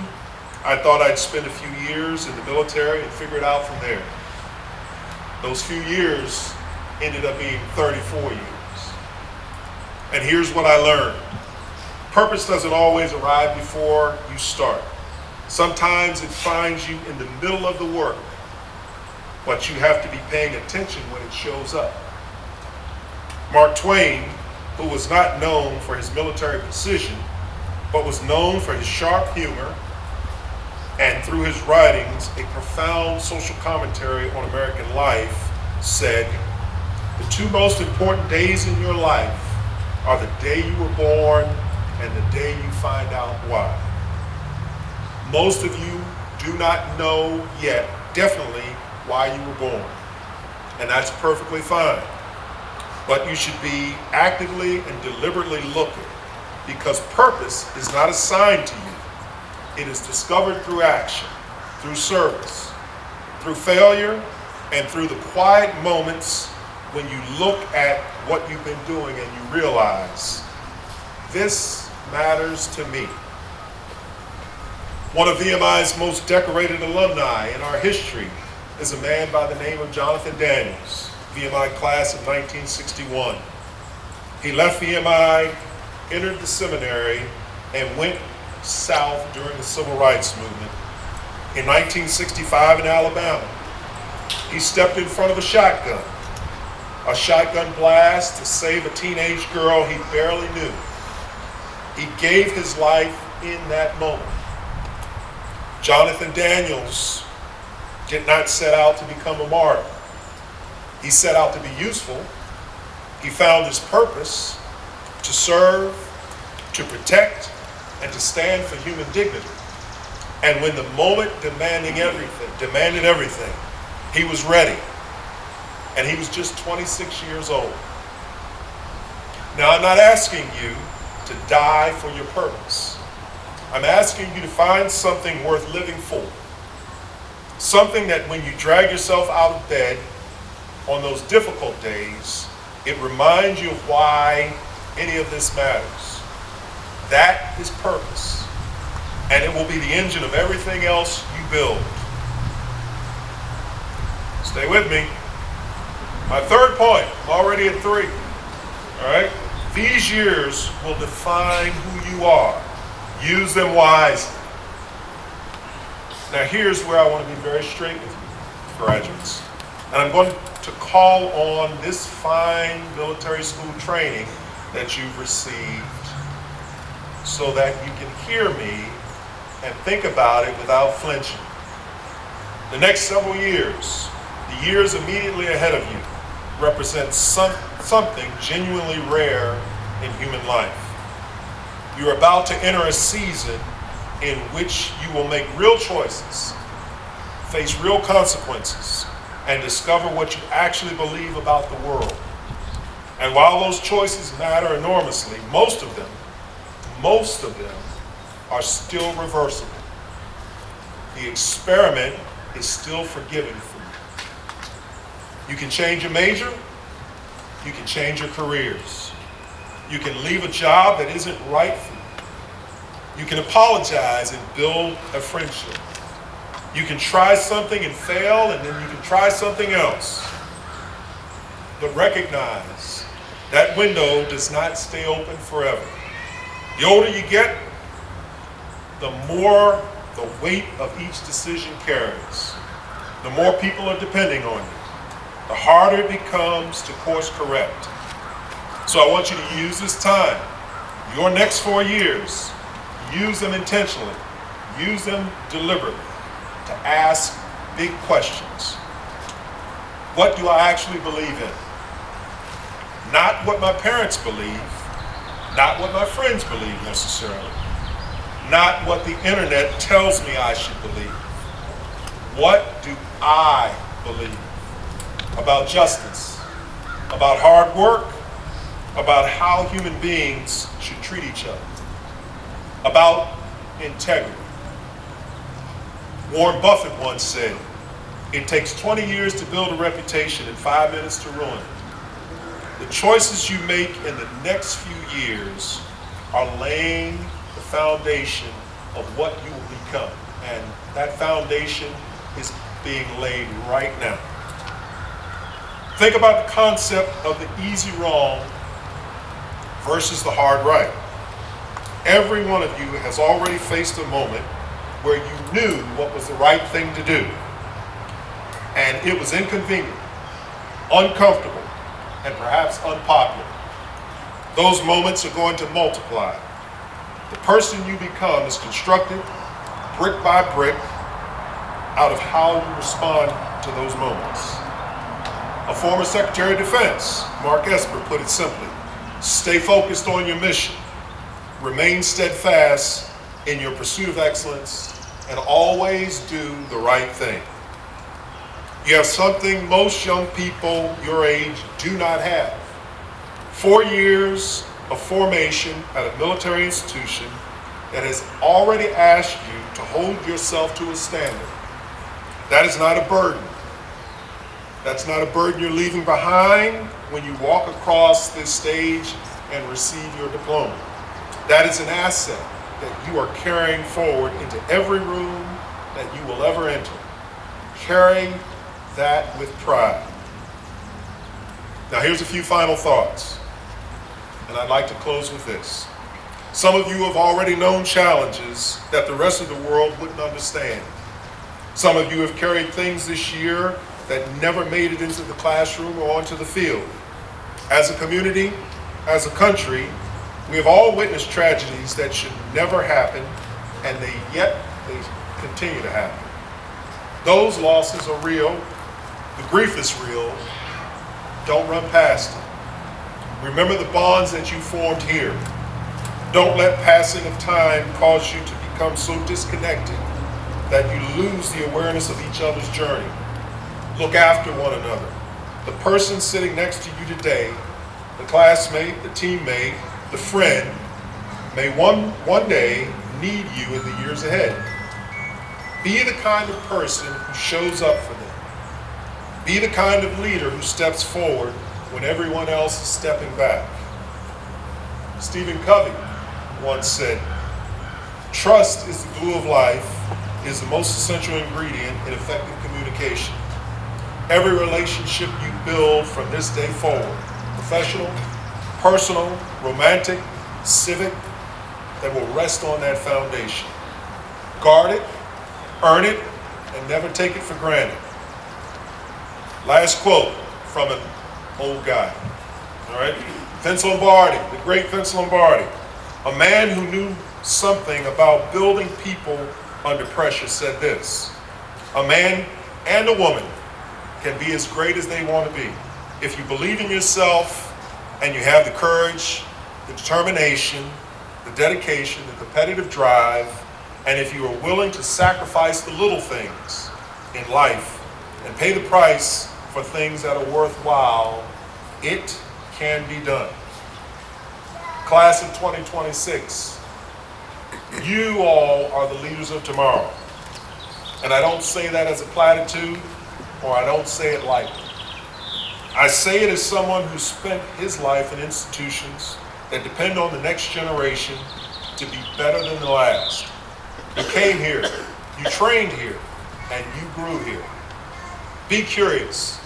I thought I'd spend a few years in the military and figure it out from there. Those few years ended up being 34 years. And here's what I learned. Purpose doesn't always arrive before you start. Sometimes it finds you in the middle of the work, but you have to be paying attention when it shows up. Mark Twain, who was not known for his military precision, but was known for his sharp humor and through his writings, a profound social commentary on American life, said, "The two most important days in your life are the day you were born and the day you find out why." Most of you do not know yet, definitely, why you were born. And that's perfectly fine. But you should be actively and deliberately looking, because purpose is not assigned to you. It is discovered through action, through service, through failure, and through the quiet moments when you look at what you've been doing and you realize, this matters to me. One of VMI's most decorated alumni in our history is a man by the name of Jonathan Daniels, VMI class of 1961. He left VMI, entered the seminary, and went south during the Civil Rights Movement. In 1965 in Alabama, he stepped in front of a shotgun blast to save a teenage girl he barely knew. He gave his life in that moment. Jonathan Daniels did not set out to become a martyr. He set out to be useful. He found his purpose to serve, to protect, and to stand for human dignity. And when the moment demanded everything, he was ready. And he was just 26 years old. Now, I'm not asking you to die for your purpose. I'm asking you to find something worth living for. Something that when you drag yourself out of bed on those difficult days, it reminds you of why any of this matters. That is purpose. And it will be the engine of everything else you build. Stay with me. My third point, I'm already at 3. All right? These years will define who you are. Use them wisely. Now here's where I want to be very straight with you, graduates. And I'm going to call on this fine military school training that you've received so that you can hear me and think about it without flinching. The next several years, the years immediately ahead of you, represent something genuinely rare in human life. You're about to enter a season in which you will make real choices, face real consequences, and discover what you actually believe about the world. And while those choices matter enormously, most of them are still reversible. The experiment is still forgiving for you. You can change your major, you can change your careers. You can leave a job that isn't right for you. You can apologize and build a friendship. You can try something and fail, and then you can try something else. But recognize that window does not stay open forever. The older you get, the more the weight of each decision carries. The more people are depending on you. The harder it becomes to course correct. So I want you to use this time, your next 4 years, use them intentionally, use them deliberately to ask big questions. What do I actually believe in? Not what my parents believe, not what my friends believe necessarily, not what the internet tells me I should believe. What do I believe about justice, about hard work, about how human beings should treat each other, about integrity? Warren Buffett once said, it takes 20 years to build a reputation and 5 minutes to ruin it. The choices you make in the next few years are laying the foundation of what you will become. And that foundation is being laid right now. Think about the concept of the easy wrong versus the hard right. Every one of you has already faced a moment where you knew what was the right thing to do. And it was inconvenient, uncomfortable, and perhaps unpopular. Those moments are going to multiply. The person you become is constructed brick by brick out of how you respond to those moments. A former Secretary of Defense, Mark Esper, put it simply: stay focused on your mission, remain steadfast in your pursuit of excellence, and always do the right thing. You have something most young people your age do not have. 4 years of formation at a military institution that has already asked you to hold yourself to a standard. That is not a burden. That's not a burden you're leaving behind when you walk across this stage and receive your diploma. That is an asset that you are carrying forward into every room that you will ever enter. Carry that with pride. Now here's a few final thoughts, and I'd like to close with this. Some of you have already known challenges that the rest of the world wouldn't understand. Some of you have carried things this year that never made it into the classroom or onto the field. As a community, as a country, we have all witnessed tragedies that should never happen, and yet they continue to happen. Those losses are real. The grief is real. Don't run past it. Remember the bonds that you formed here. Don't let passing of time cause you to become so disconnected that you lose the awareness of each other's journey. Look after one another. The person sitting next to you today, the classmate, the teammate, the friend, may one day need you in the years ahead. Be the kind of person who shows up for them. Be the kind of leader who steps forward when everyone else is stepping back. Stephen Covey once said, "Trust is the glue of life, is the most essential ingredient in effective communication. Every relationship you build from this day forward, professional, personal, romantic, civic, that will rest on that foundation. Guard it, earn it, and never take it for granted." Last quote from an old guy, all right? Vince Lombardi, the great Vince Lombardi, a man who knew something about building people under pressure, said this: "A man and a woman can be as great as they want to be if you believe in yourself and you have the courage, the determination, the dedication, the competitive drive, and if you are willing to sacrifice the little things in life and pay the price for things that are worthwhile, it can be done." Class of 2026, you all are the leaders of tomorrow. And I don't say that as a platitude, or I don't say it lightly. I say it as someone who spent his life in institutions that depend on the next generation to be better than the last. You came here, you trained here, and you grew here. Be curious,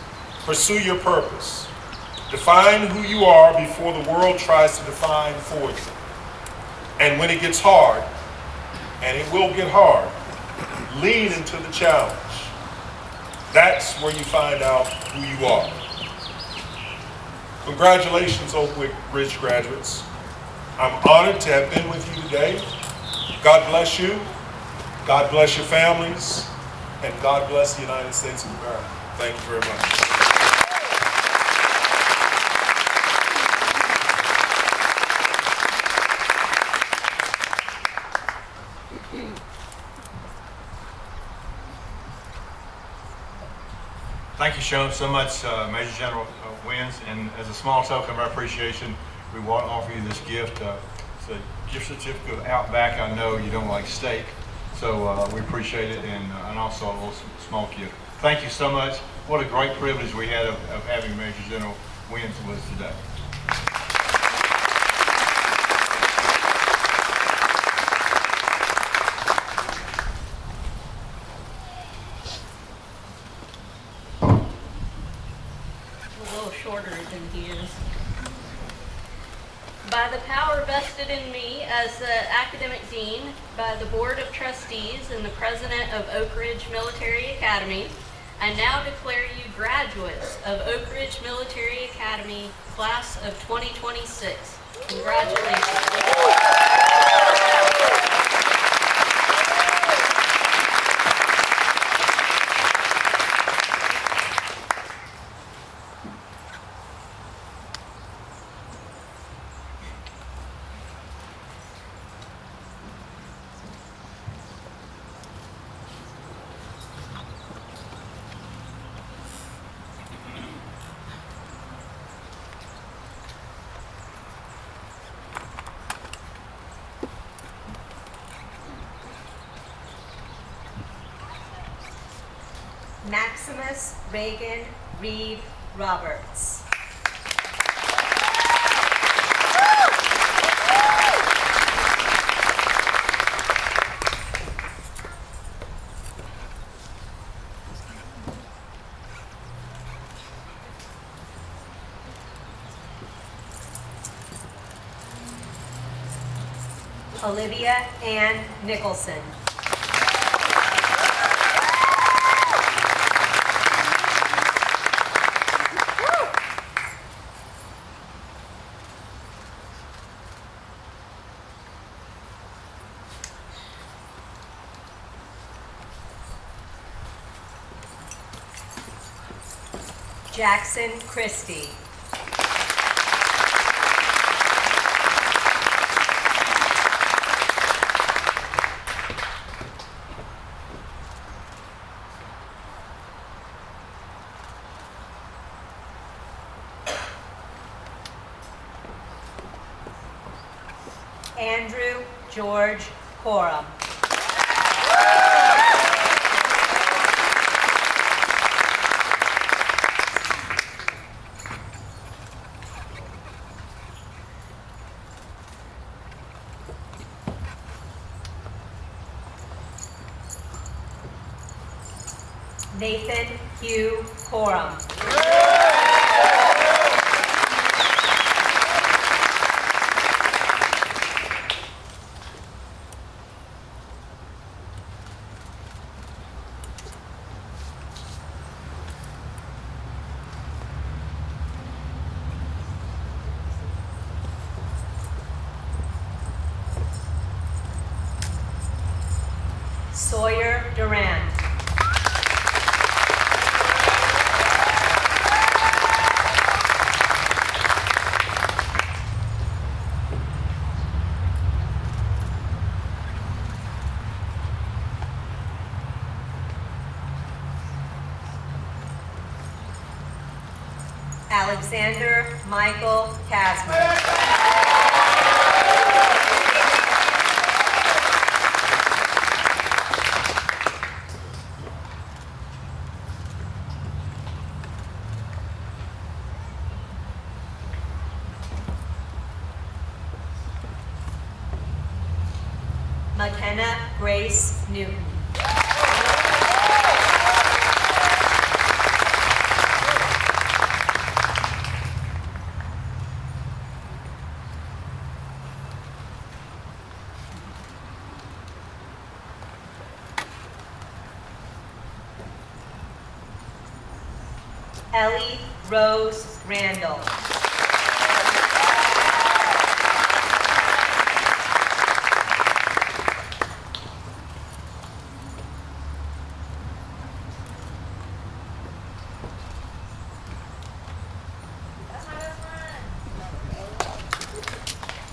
pursue your purpose. Define who you are before the world tries to define for you. And when it gets hard, and it will get hard, lean into the challenge. That's where you find out who you are. Congratulations, Oak Ridge graduates. I'm honored to have been with you today. God bless you, God bless your families, and God bless the United States of America. Thank you very much. Thank you, Sean, so much, Major General Wins. And as a small token of our appreciation, we want to offer you this gift. It's a gift certificate of Outback. I know you don't like steak, so we appreciate it, and also a little small gift. Thank you so much. What a great privilege we had of having Major General Wins with us today. Shorter than he is. By the power vested in me as the Academic Dean, by the Board of Trustees and the President of Oak Ridge Military Academy, I now declare you graduates of Oak Ridge Military Academy, Class of 2026. Congratulations. Maximus Reagan Reed Roberts. Olivia Ann Nicholson. Jackson Christie. Andrew George Coram. Nathan Hugh Coram. Sawyer Durant. Alexander Michael Kasmer. McKenna Grace Newton. Ellie Rose Randall.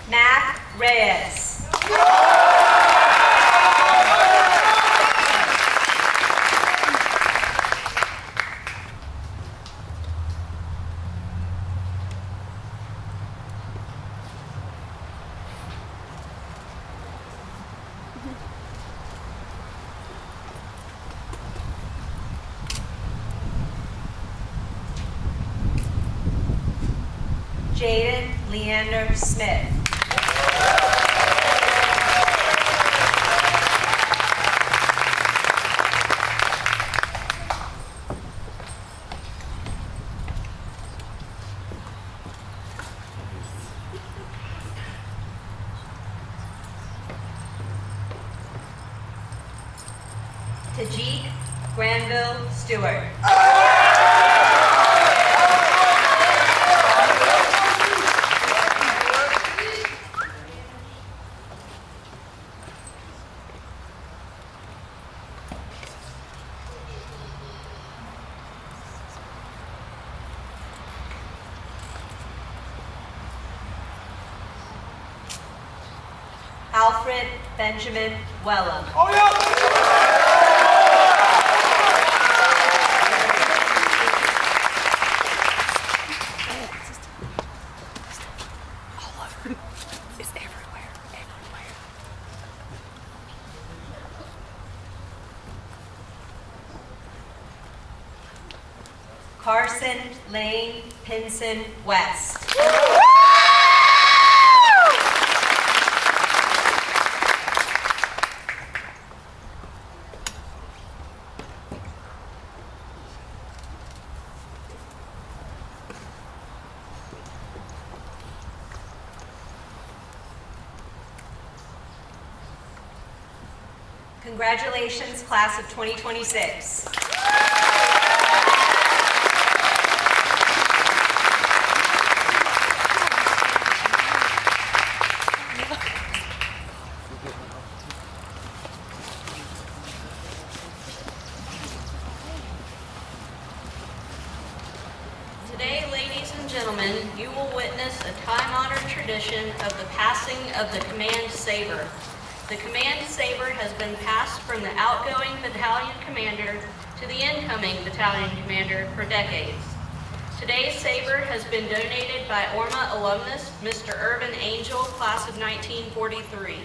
Matt Reyes. Jaden Leander Smith. Tajik Granville Stewart. Alfred Benjamin Wellham. Carson Lane Pinson West. Congratulations, class of 2026. Today, ladies and gentlemen, you will witness a time-honored tradition of the passing of the Command Saber. The Command Saber has been passed from the outgoing battalion commander to the incoming battalion commander for decades. Today's saber has been donated by ORMA alumnus, Mr. Irvin Angel, class of 1943.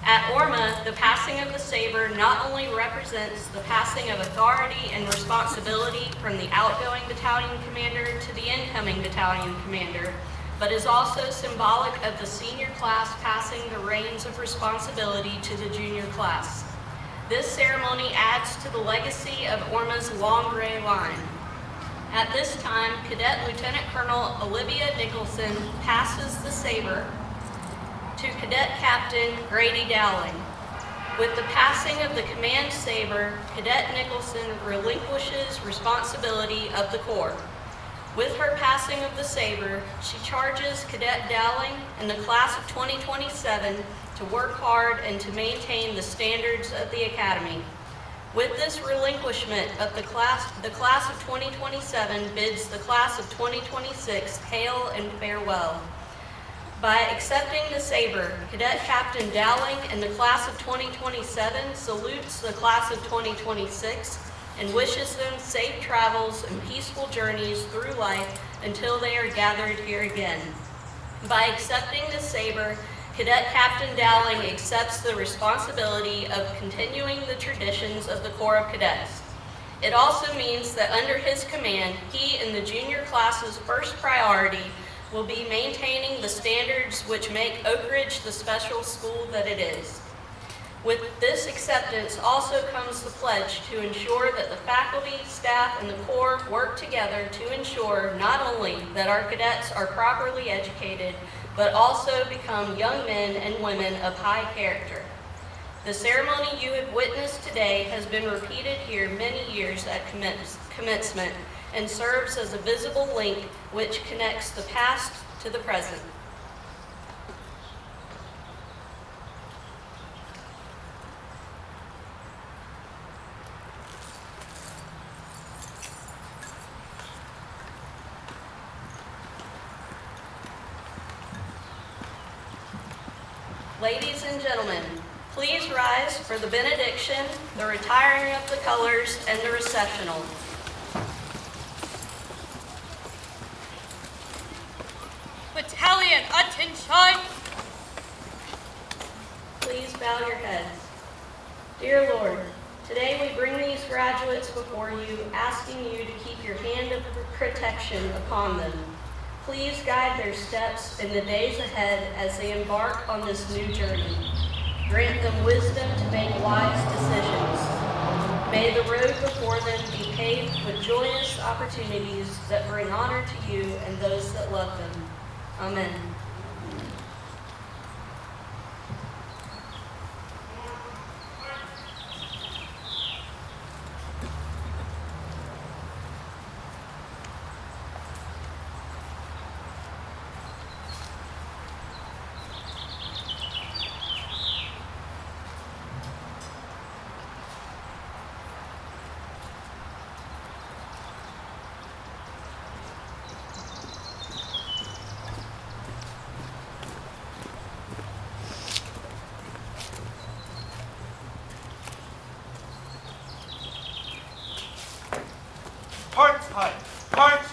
At ORMA, the passing of the saber not only represents the passing of authority and responsibility from the outgoing battalion commander to the incoming battalion commander, but is also symbolic of the senior class passing the reins of responsibility to the junior class. This ceremony adds to the legacy of ORMA's long gray line. At this time, Cadet Lieutenant Colonel Olivia Nicholson passes the saber to Cadet Captain Grady Dowling. With the passing of the command saber, Cadet Nicholson relinquishes responsibility of the Corps. With her passing of the saber, she charges Cadet Dowling and the class of 2027 to work hard and to maintain the standards of the Academy. With this relinquishment of the class of 2027 bids the class of 2026 hail and farewell. By accepting the saber, Cadet Captain Dowling and the class of 2027 salutes the class of 2026 and wishes them safe travels and peaceful journeys through life until they are gathered here again. By accepting the saber, Cadet Captain Dowling accepts the responsibility of continuing the traditions of the Corps of Cadets. It also means that under his command, he and the junior class's first priority will be maintaining the standards which make Oak Ridge the special school that it is. With this acceptance also comes the pledge to ensure that the faculty, staff, and the Corps work together to ensure not only that our cadets are properly educated, but also become young men and women of high character. The ceremony you have witnessed today has been repeated here many years at commencement and serves as a visible link which connects the past to the present. Ladies and gentlemen, please rise for the benediction, the retiring of the colors, and the recessional. Battalion, attention! Please bow your heads. Dear Lord, today we bring these graduates before you, asking you to keep your hand of protection upon them. Please guide their steps in the days ahead as they embark on this new journey. Grant them wisdom to make wise decisions. May the road before them be paved with joyous opportunities that bring honor to you and those that love them. Amen. Hearts high. Hearts.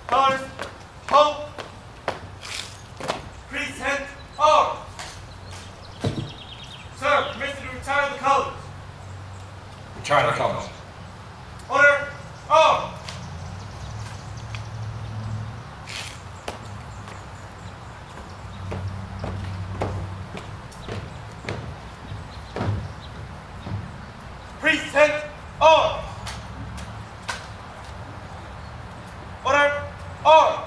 Colors. Hope. Present arms. Sir, permission to retire the colors. Retire the colors. Order. Arms. Present arms. Order. Arms.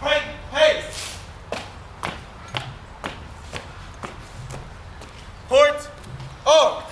Crank pace. Port. Arms.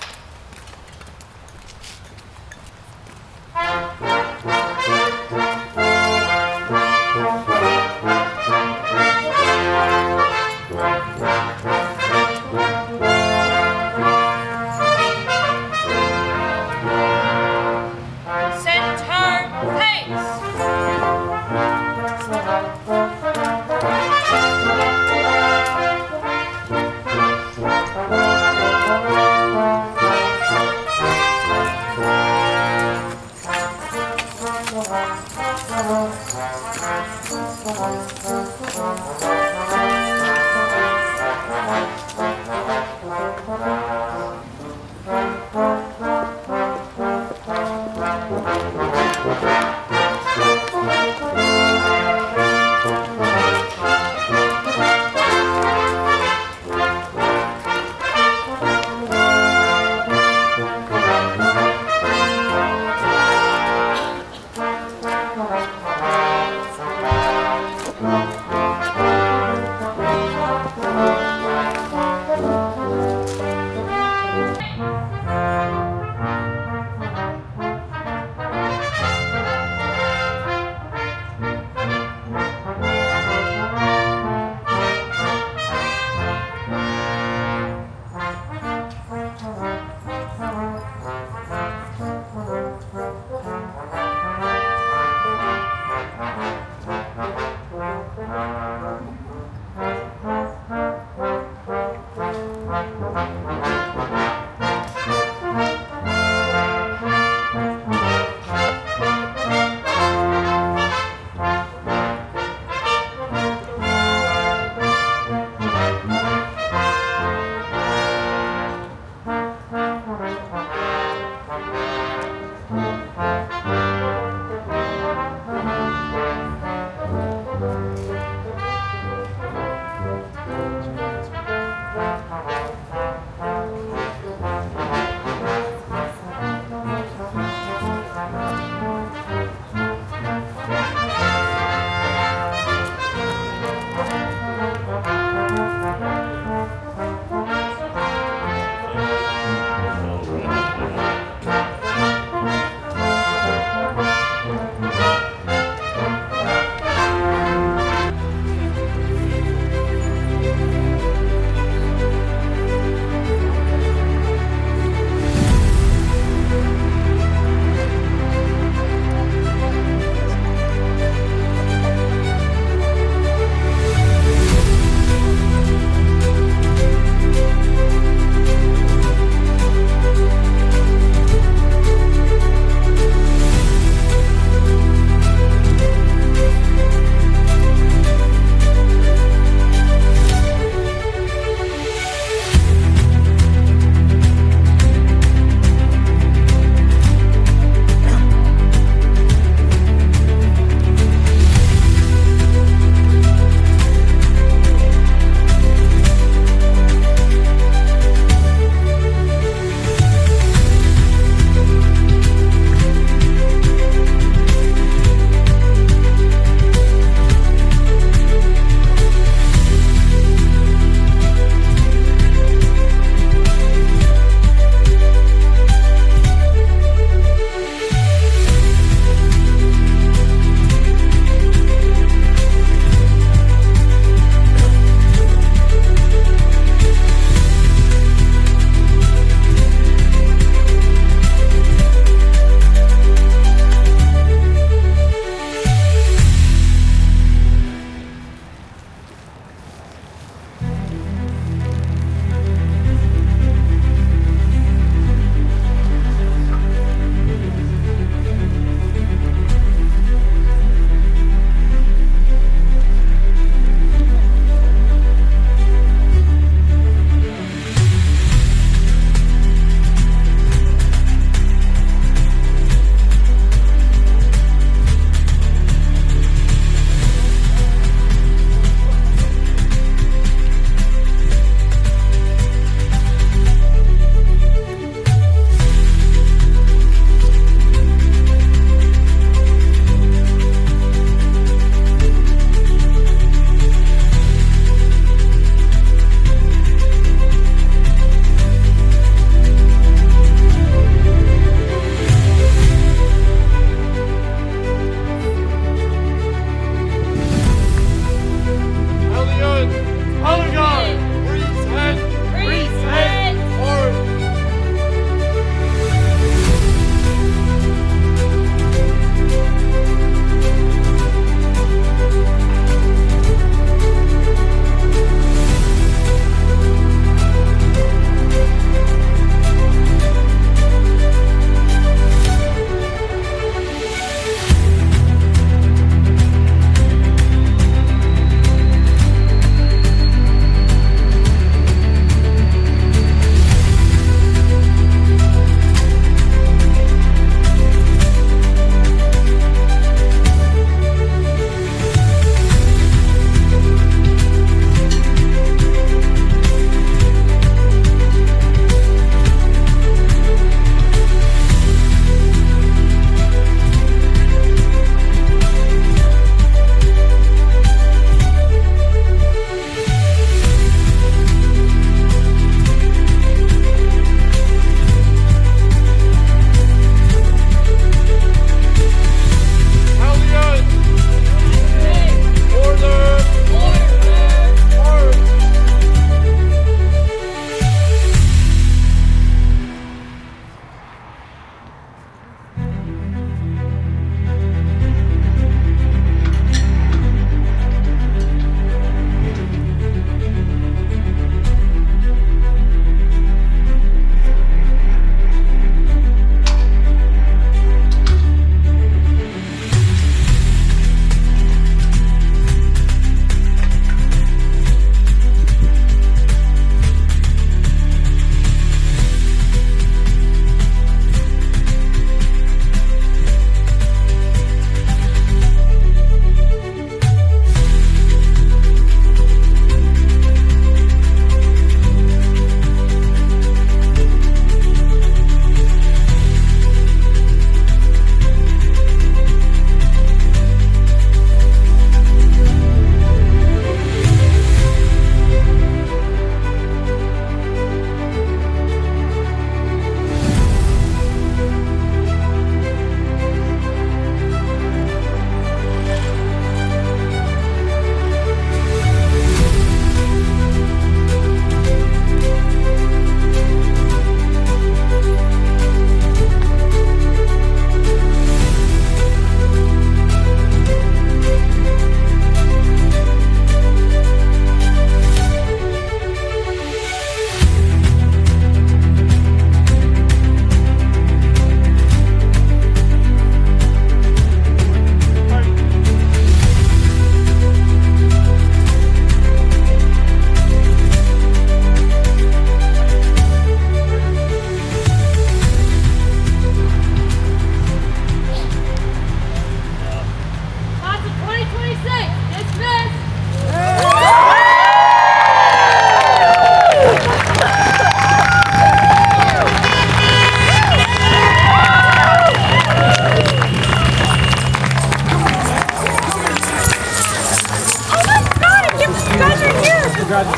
Let's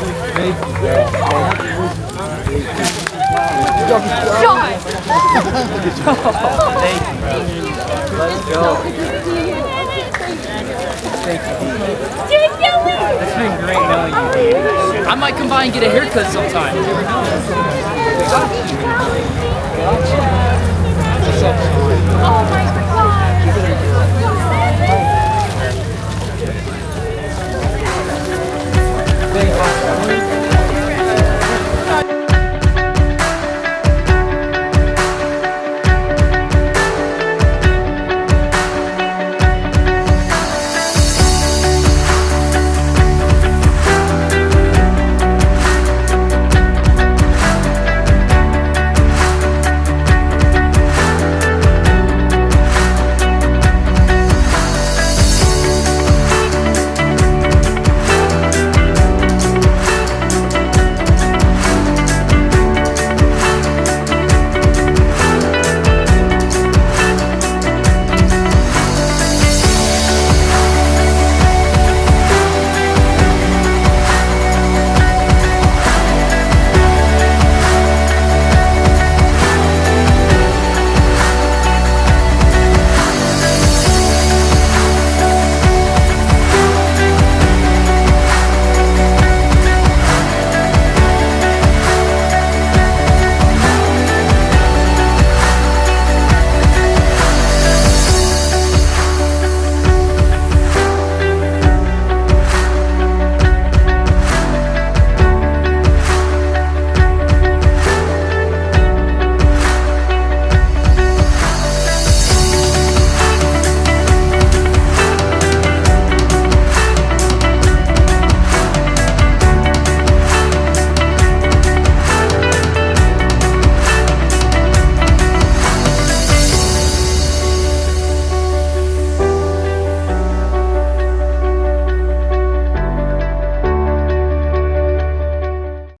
go. Thank you. It's been great knowing you. I might come by and get a haircut sometime. Oh my God.